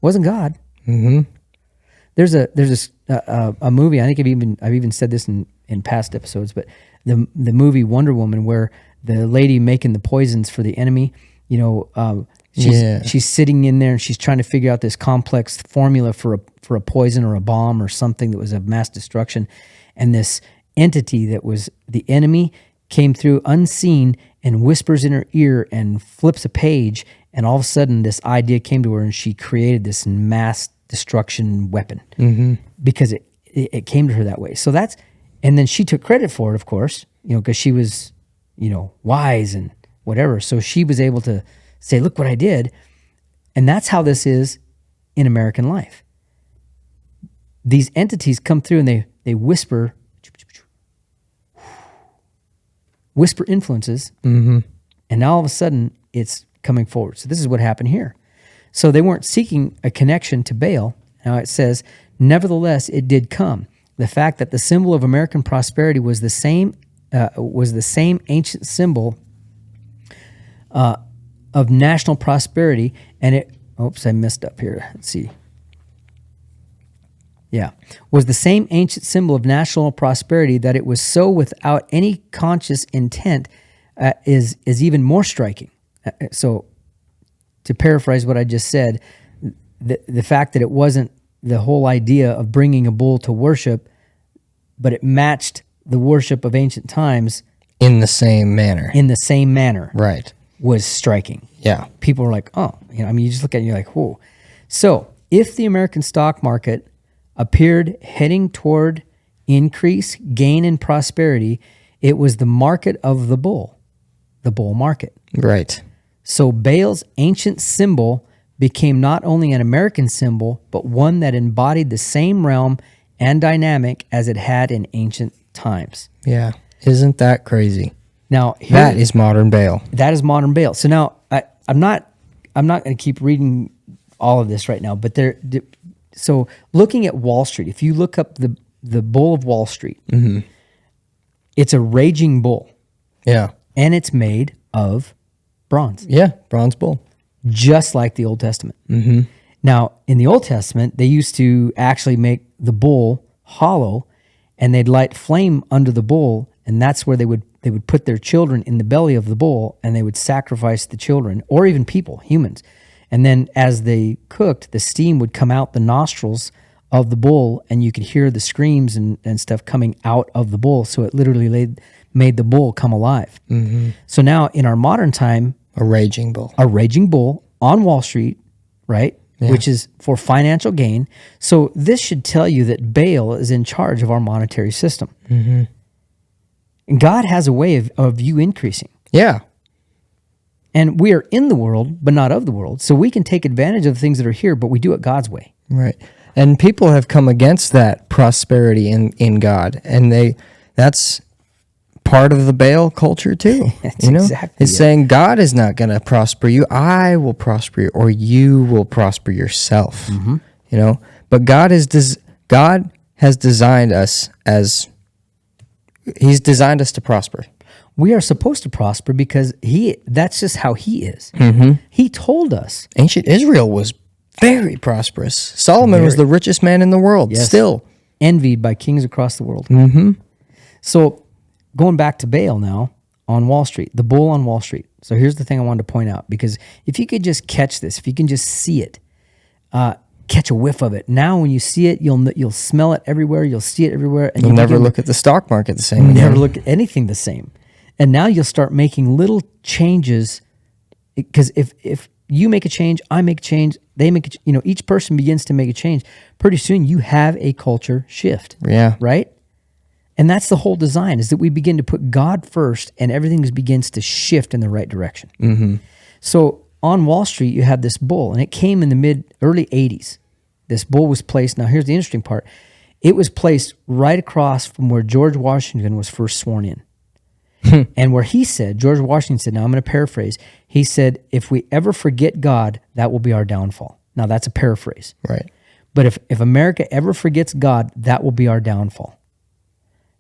Wasn't God. Mm-hmm. There's a movie, I think I've even said this in past episodes, but the movie Wonder Woman, where the lady making the poisons for the enemy, she's sitting in there and she's trying to figure out this complex formula for a poison or a bomb or something that was of mass destruction, and this entity that was the enemy came through unseen and whispers in her ear and flips a page, and all of a sudden this idea came to her and she created this mass destruction weapon because it came to her that way. So and then she took credit for it, of course, because she was, wise and whatever. So she was able to say, look what I did. And that's how this is in American life. These entities come through and they whisper influences, and now all of a sudden it's coming forward. So this is what happened here. So they weren't seeking a connection to Baal. Now it says, nevertheless, it did come. The fact that the symbol of American prosperity was the same ancient symbol of national prosperity, and I messed up here. Let's see. Yeah, was the same ancient symbol of national prosperity, that it was so without any conscious intent is even more striking. So, to paraphrase what I just said, the fact that it wasn't the whole idea of bringing a bull to worship, but it matched the worship of ancient times in the same manner. Right. Was striking. Yeah. People were like, you just look at it and you're like, whoa. So, if the American stock market appeared heading toward increase, gain, and prosperity, it was the market of the bull market. Right. So Baal's ancient symbol became not only an American symbol, but one that embodied the same realm and dynamic as it had in ancient times. Yeah. Isn't that crazy? Now that is modern Baal. That is modern Baal. So now I'm not going to keep reading all of this right now, but so looking at Wall Street, if you look up the bull of Wall Street, it's a raging bull. Yeah. And it's made of bronze. Yeah, bronze bull. Just like the Old Testament. Now, in the Old Testament, they used to actually make the bull hollow, and they'd light flame under the bull, and that's where they would put their children in the belly of the bull, and they would sacrifice the children, or even people, humans. And then as they cooked, the steam would come out the nostrils of the bull, and you could hear the screams and stuff coming out of the bull. So it literally made the bull come alive. So now in our modern time, a raging bull on Wall Street, right? Yeah. Which is for financial gain. So this should tell you that Baal is in charge of our monetary system. And God has a way of you increasing. Yeah. And we are in the world, but not of the world. So we can take advantage of the things that are here, but we do it God's way. Right. And people have come against that prosperity in God. And that's part of the Baal culture too. Exactly it's saying God is not going to prosper you. I will prosper you, or you will prosper yourself. But God has designed us He's designed us to prosper. We are supposed to prosper because that's just how he is. He told us. Ancient Israel was very prosperous. Solomon was the richest man in the world, still. Envied by kings across the world. So going back to Baal now, on Wall Street, the bull on Wall Street. So here's the thing I wanted to point out, because if you could just catch this, if you can just see it, catch a whiff of it. Now when you see it, you'll smell it everywhere, you'll see it everywhere. And you'll never look at the stock market the same. You'll never look at anything the same. And now you'll start making little changes, because if you make a change, I make a change, they make a, each person begins to make a change. Pretty soon you have a culture shift. Yeah. Right? And that's the whole design, is that we begin to put God first and everything begins to shift in the right direction. Mm-hmm. So on Wall Street, you have this bull, and it came in the early 80s. This bull was placed. Now, here's the interesting part. It was placed right across from where George Washington was first sworn in. And where George Washington said, now I'm going to paraphrase, he said, if we ever forget God, that will be our downfall. Now, that's a paraphrase. Right. But if America ever forgets God, that will be our downfall.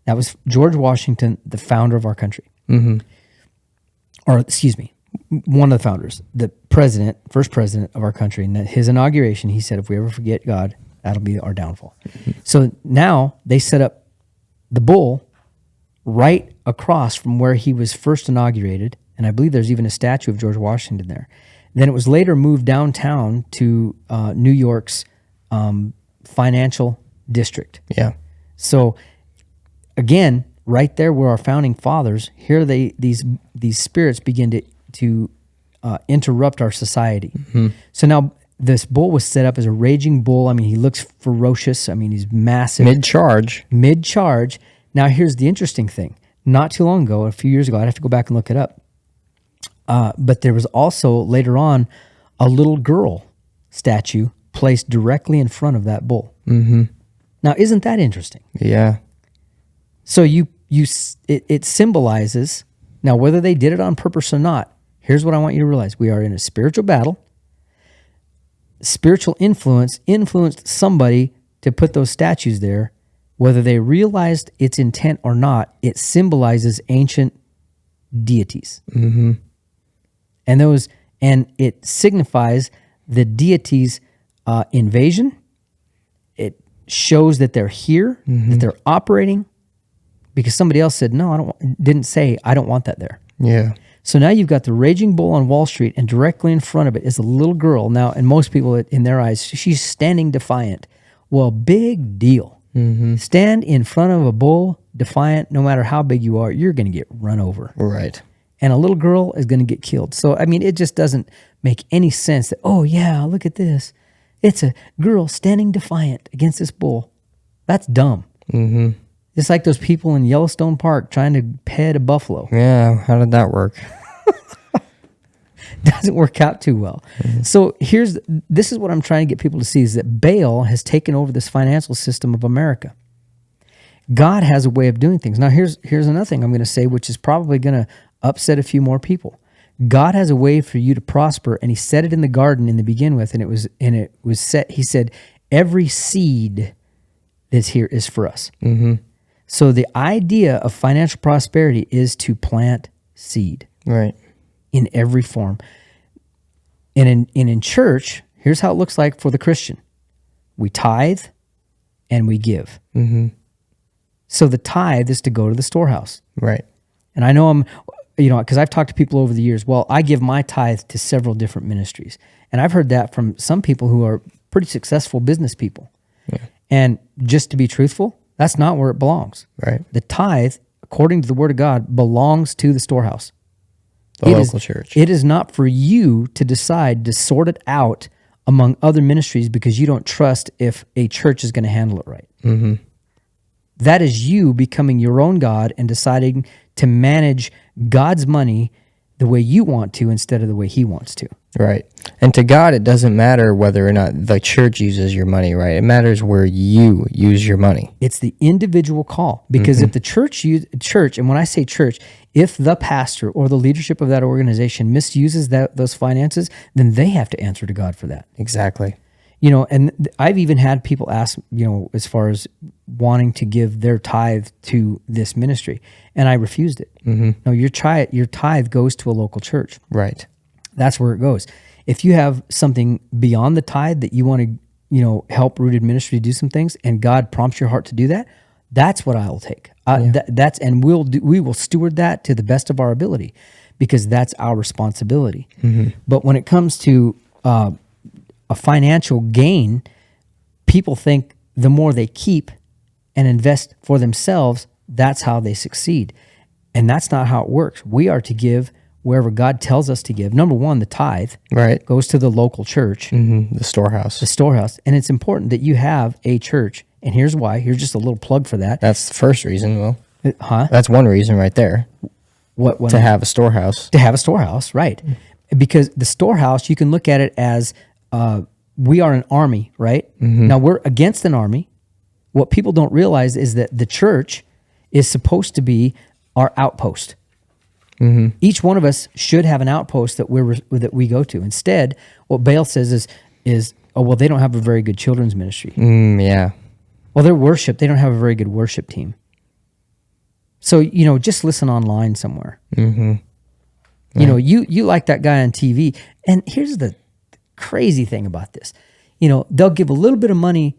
That was George Washington, the founder of our country. Mm-hmm. Or, excuse me, one of the founders, the first president of our country. And at his inauguration, he said, if we ever forget God, that'll be our downfall. Mm-hmm. So now they set up the bull right across from where he was first inaugurated. And I believe there's even a statue of George Washington there. Then it was later moved downtown to New York's financial district. Yeah. So again, right there where our founding fathers, here these spirits begin to interrupt our society. Mm-hmm. So now this bull was set up as a raging bull. I mean, he looks ferocious. I mean, he's massive. Mid-charge. Now, here's the interesting thing. Not too long ago, a few years ago, I'd have to go back and look it up. But there was also, later on, a little girl statue placed directly in front of that bull. Mm-hmm. Now, isn't that interesting? Yeah. So it symbolizes, now whether they did it on purpose or not, here's what I want you to realize. We are in a spiritual battle. Spiritual influence influenced somebody to put those statues there. Whether they realized its intent or not, it symbolizes ancient deities. Mm-hmm. And it signifies the deities' invasion. It shows that they're here, mm-hmm. that they're operating, because somebody else said, no, didn't say, I don't want that there. Yeah. So now you've got the raging bull on Wall Street, and directly in front of it is a little girl. Now, and most people, in their eyes, she's standing defiant. Well, big deal. Mm-hmm. Stand in front of a bull defiant, no matter how big you are, you're going to get run over. Right. And a little girl is going to get killed. So, I mean, it just doesn't make any sense that, oh, yeah, look at this. It's a girl standing defiant against this bull. That's dumb. Mm-hmm. It's like those people in Yellowstone Park trying to pet a buffalo. Yeah, how did that work? Doesn't work out too well. Mm-hmm. So this is what I'm trying to get people to see, is that Baal has taken over this financial system of America. God has a way of doing things. Now, here's another thing I'm going to say, which is probably going to upset a few more people. God has a way for you to prosper, and he set it in the garden in the begin with, and it was set. He said, every seed that's here is for us. Mm-hmm. So the idea of financial prosperity is to plant seed. Right. In every form. And in church, here's how it looks like for the Christian. We tithe and we give. Mm-hmm. So the tithe is to go to the storehouse. Right. And I know because I've talked to people over the years, well, I give my tithe to several different ministries. And I've heard that from some people who are pretty successful business people. Yeah. And just to be truthful, that's not where it belongs. Right. The tithe, according to the Word of God, belongs to the storehouse. The local church. It is not for you to decide to sort it out among other ministries because you don't trust if a church is going to handle it right. Mm-hmm. That is you becoming your own God and deciding to manage God's money the way you want to instead of the way he wants to. Right. And to God, it doesn't matter whether or not the church uses your money, right? It matters where you use your money. It's the individual call. Because if the church, and when I say church, if the pastor or the leadership of that organization misuses those finances, then they have to answer to God for that. Exactly. And I've even had people ask, as far as wanting to give their tithe to this ministry, and I refused it. Mm-hmm. No, your tithe goes to a local church. Right. That's where it goes. If you have something beyond the tithe that you want to, help Rooted Ministry do some things, and God prompts your heart to do that, that's what I'll take. And we will steward that to the best of our ability, because that's our responsibility. Mm-hmm. But when it comes to a financial gain, people think the more they keep and invest for themselves, that's how they succeed. And that's not how it works. We are to give wherever God tells us to give. Number one, the tithe Right. goes to the local church, The storehouse. the storehouse. And it's important that you have a church. And here's why. Here's just a little plug for that. That's the first reason. Well, Huh? that's one reason right there, What to have a storehouse. to have a storehouse, right? Because the storehouse, you can look at it as we are an army, right? Now we're against an army. What people don't realize is that the church is supposed to be our outpost. Each one of us should have an outpost that we go to. Instead, what Baal says is oh well, they don't have a very good children's ministry. Yeah. Well, their worship, they don't have a very good worship team. So, just listen online somewhere. You know, you like that guy on TV. And here's the crazy thing about this. They'll give a little bit of money,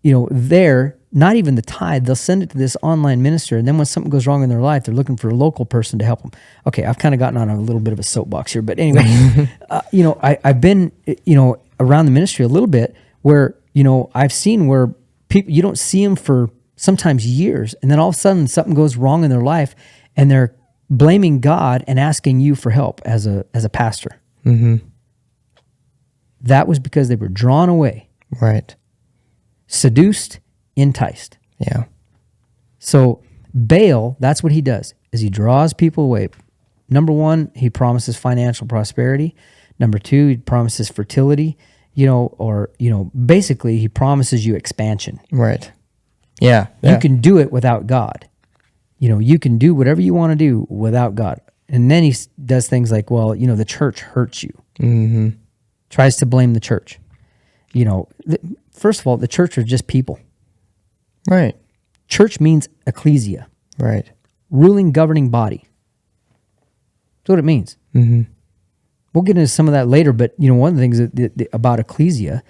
there, not even the tithe. They'll send it to this online minister. And then when something goes wrong in their life, they're looking for a local person to help them. Okay, I've kind of gotten on a little bit of a soapbox here. But anyway, I've been, around the ministry a little bit where, I've seen where people, you don't see them for sometimes years, and then all of a sudden something goes wrong in their life, and they're blaming God and asking you for help as a pastor. That was because they were drawn away, Right. seduced, enticed. Yeah. So Baal, that's what he does, is he draws people away. Number one, he promises financial prosperity. Number two, he promises fertility, basically he promises you expansion. Right. Yeah. You can do it without God. You can do whatever you want to do without God. And then he does things like, well, the church hurts you. Tries to blame the church. First of all, the church are just people. Right. Church means ecclesia, Right. ruling, governing body. That's what it means. We'll get into some of that later, but one of the things about ecclesia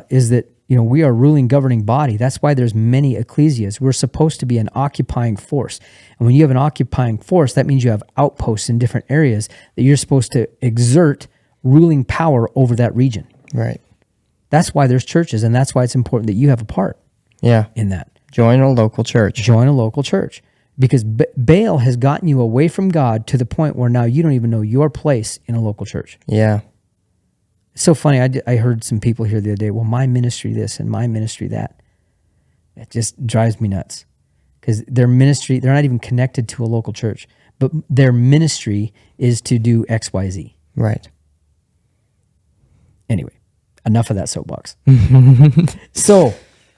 is that we are a ruling, governing body. That's why there's many ecclesias. We're supposed to be an occupying force. And when you have an occupying force, that means you have outposts in different areas that you're supposed to exert ruling power over that region. Right. That's why there's churches, and that's why it's important that you have a part Yeah. in that. Join a local church. Join a local church. Because Baal has gotten you away from God to the point where now you don't even know your place in a local church. Yeah. It's so funny. I heard some people here the other day, well, my ministry this and my ministry that. It just drives me nuts. Because their ministry, they're not even connected to a local church. But their ministry is to do X, Y, Z. Right. Anyway, enough of that soapbox. So,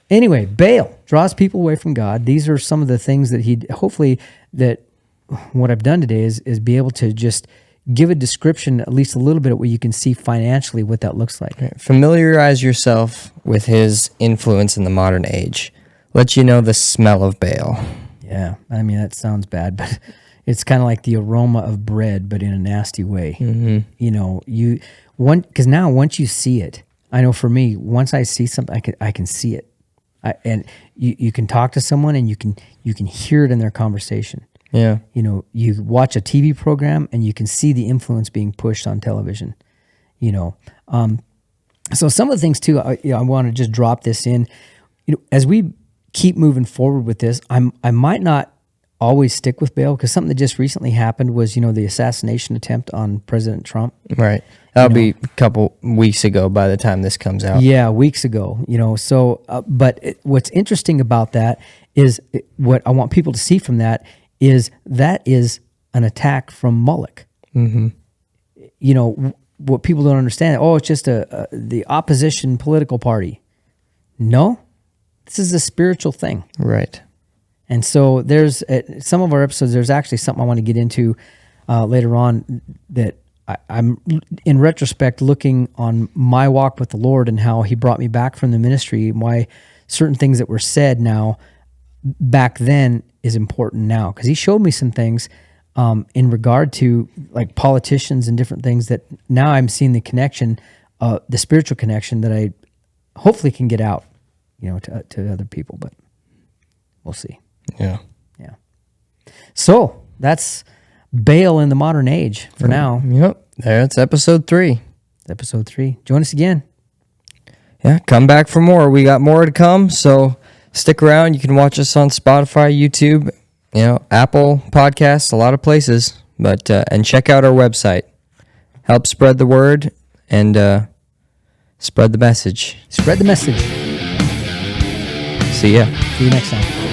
anyway, Baal draws people away from God. These are some of the things that hopefully that what I've done today is be able to just give a description, at least a little bit, of what you can see financially what that looks like. Familiarize yourself with his influence in the modern age. Let you know the smell of Baal. Yeah, I mean, that sounds bad, but it's kind of like the aroma of bread, but in a nasty way. Because now once you see it, I know for me, once I see something, I can see it. And you can talk to someone and you can hear it in their conversation. Yeah. You watch a TV program and you can see the influence being pushed on television. So some of the things too, I want to just drop this in. As we keep moving forward with this, I might not always stick with Baal, because something that just recently happened was the assassination attempt on President Trump. Right. That'll be a couple weeks ago by the time this comes out. Yeah, weeks ago. So, but what's interesting about that is what I want people to see from that is an attack from Moloch. What people don't understand, it's just the opposition political party. No, this is a spiritual thing. Right. And so there's some of our episodes, there's actually something I want to get into later on that I'm in retrospect looking on my walk with the Lord and how he brought me back from the ministry, and why certain things that were said now back then is important now. Because he showed me some things in regard to like politicians and different things that now I'm seeing the connection, the spiritual connection that I hopefully can get out, to other people, but we'll see. Yeah. Yeah. So that's Baal in the modern age for now. Yep. That's episode 3. Episode 3. Join us again. Yeah. Come back for more. We got more to come. So stick around. You can watch us on Spotify, YouTube, Apple Podcasts, a lot of places. But and check out our website. Help spread the word and spread the message. Spread the message. See ya. See you next time.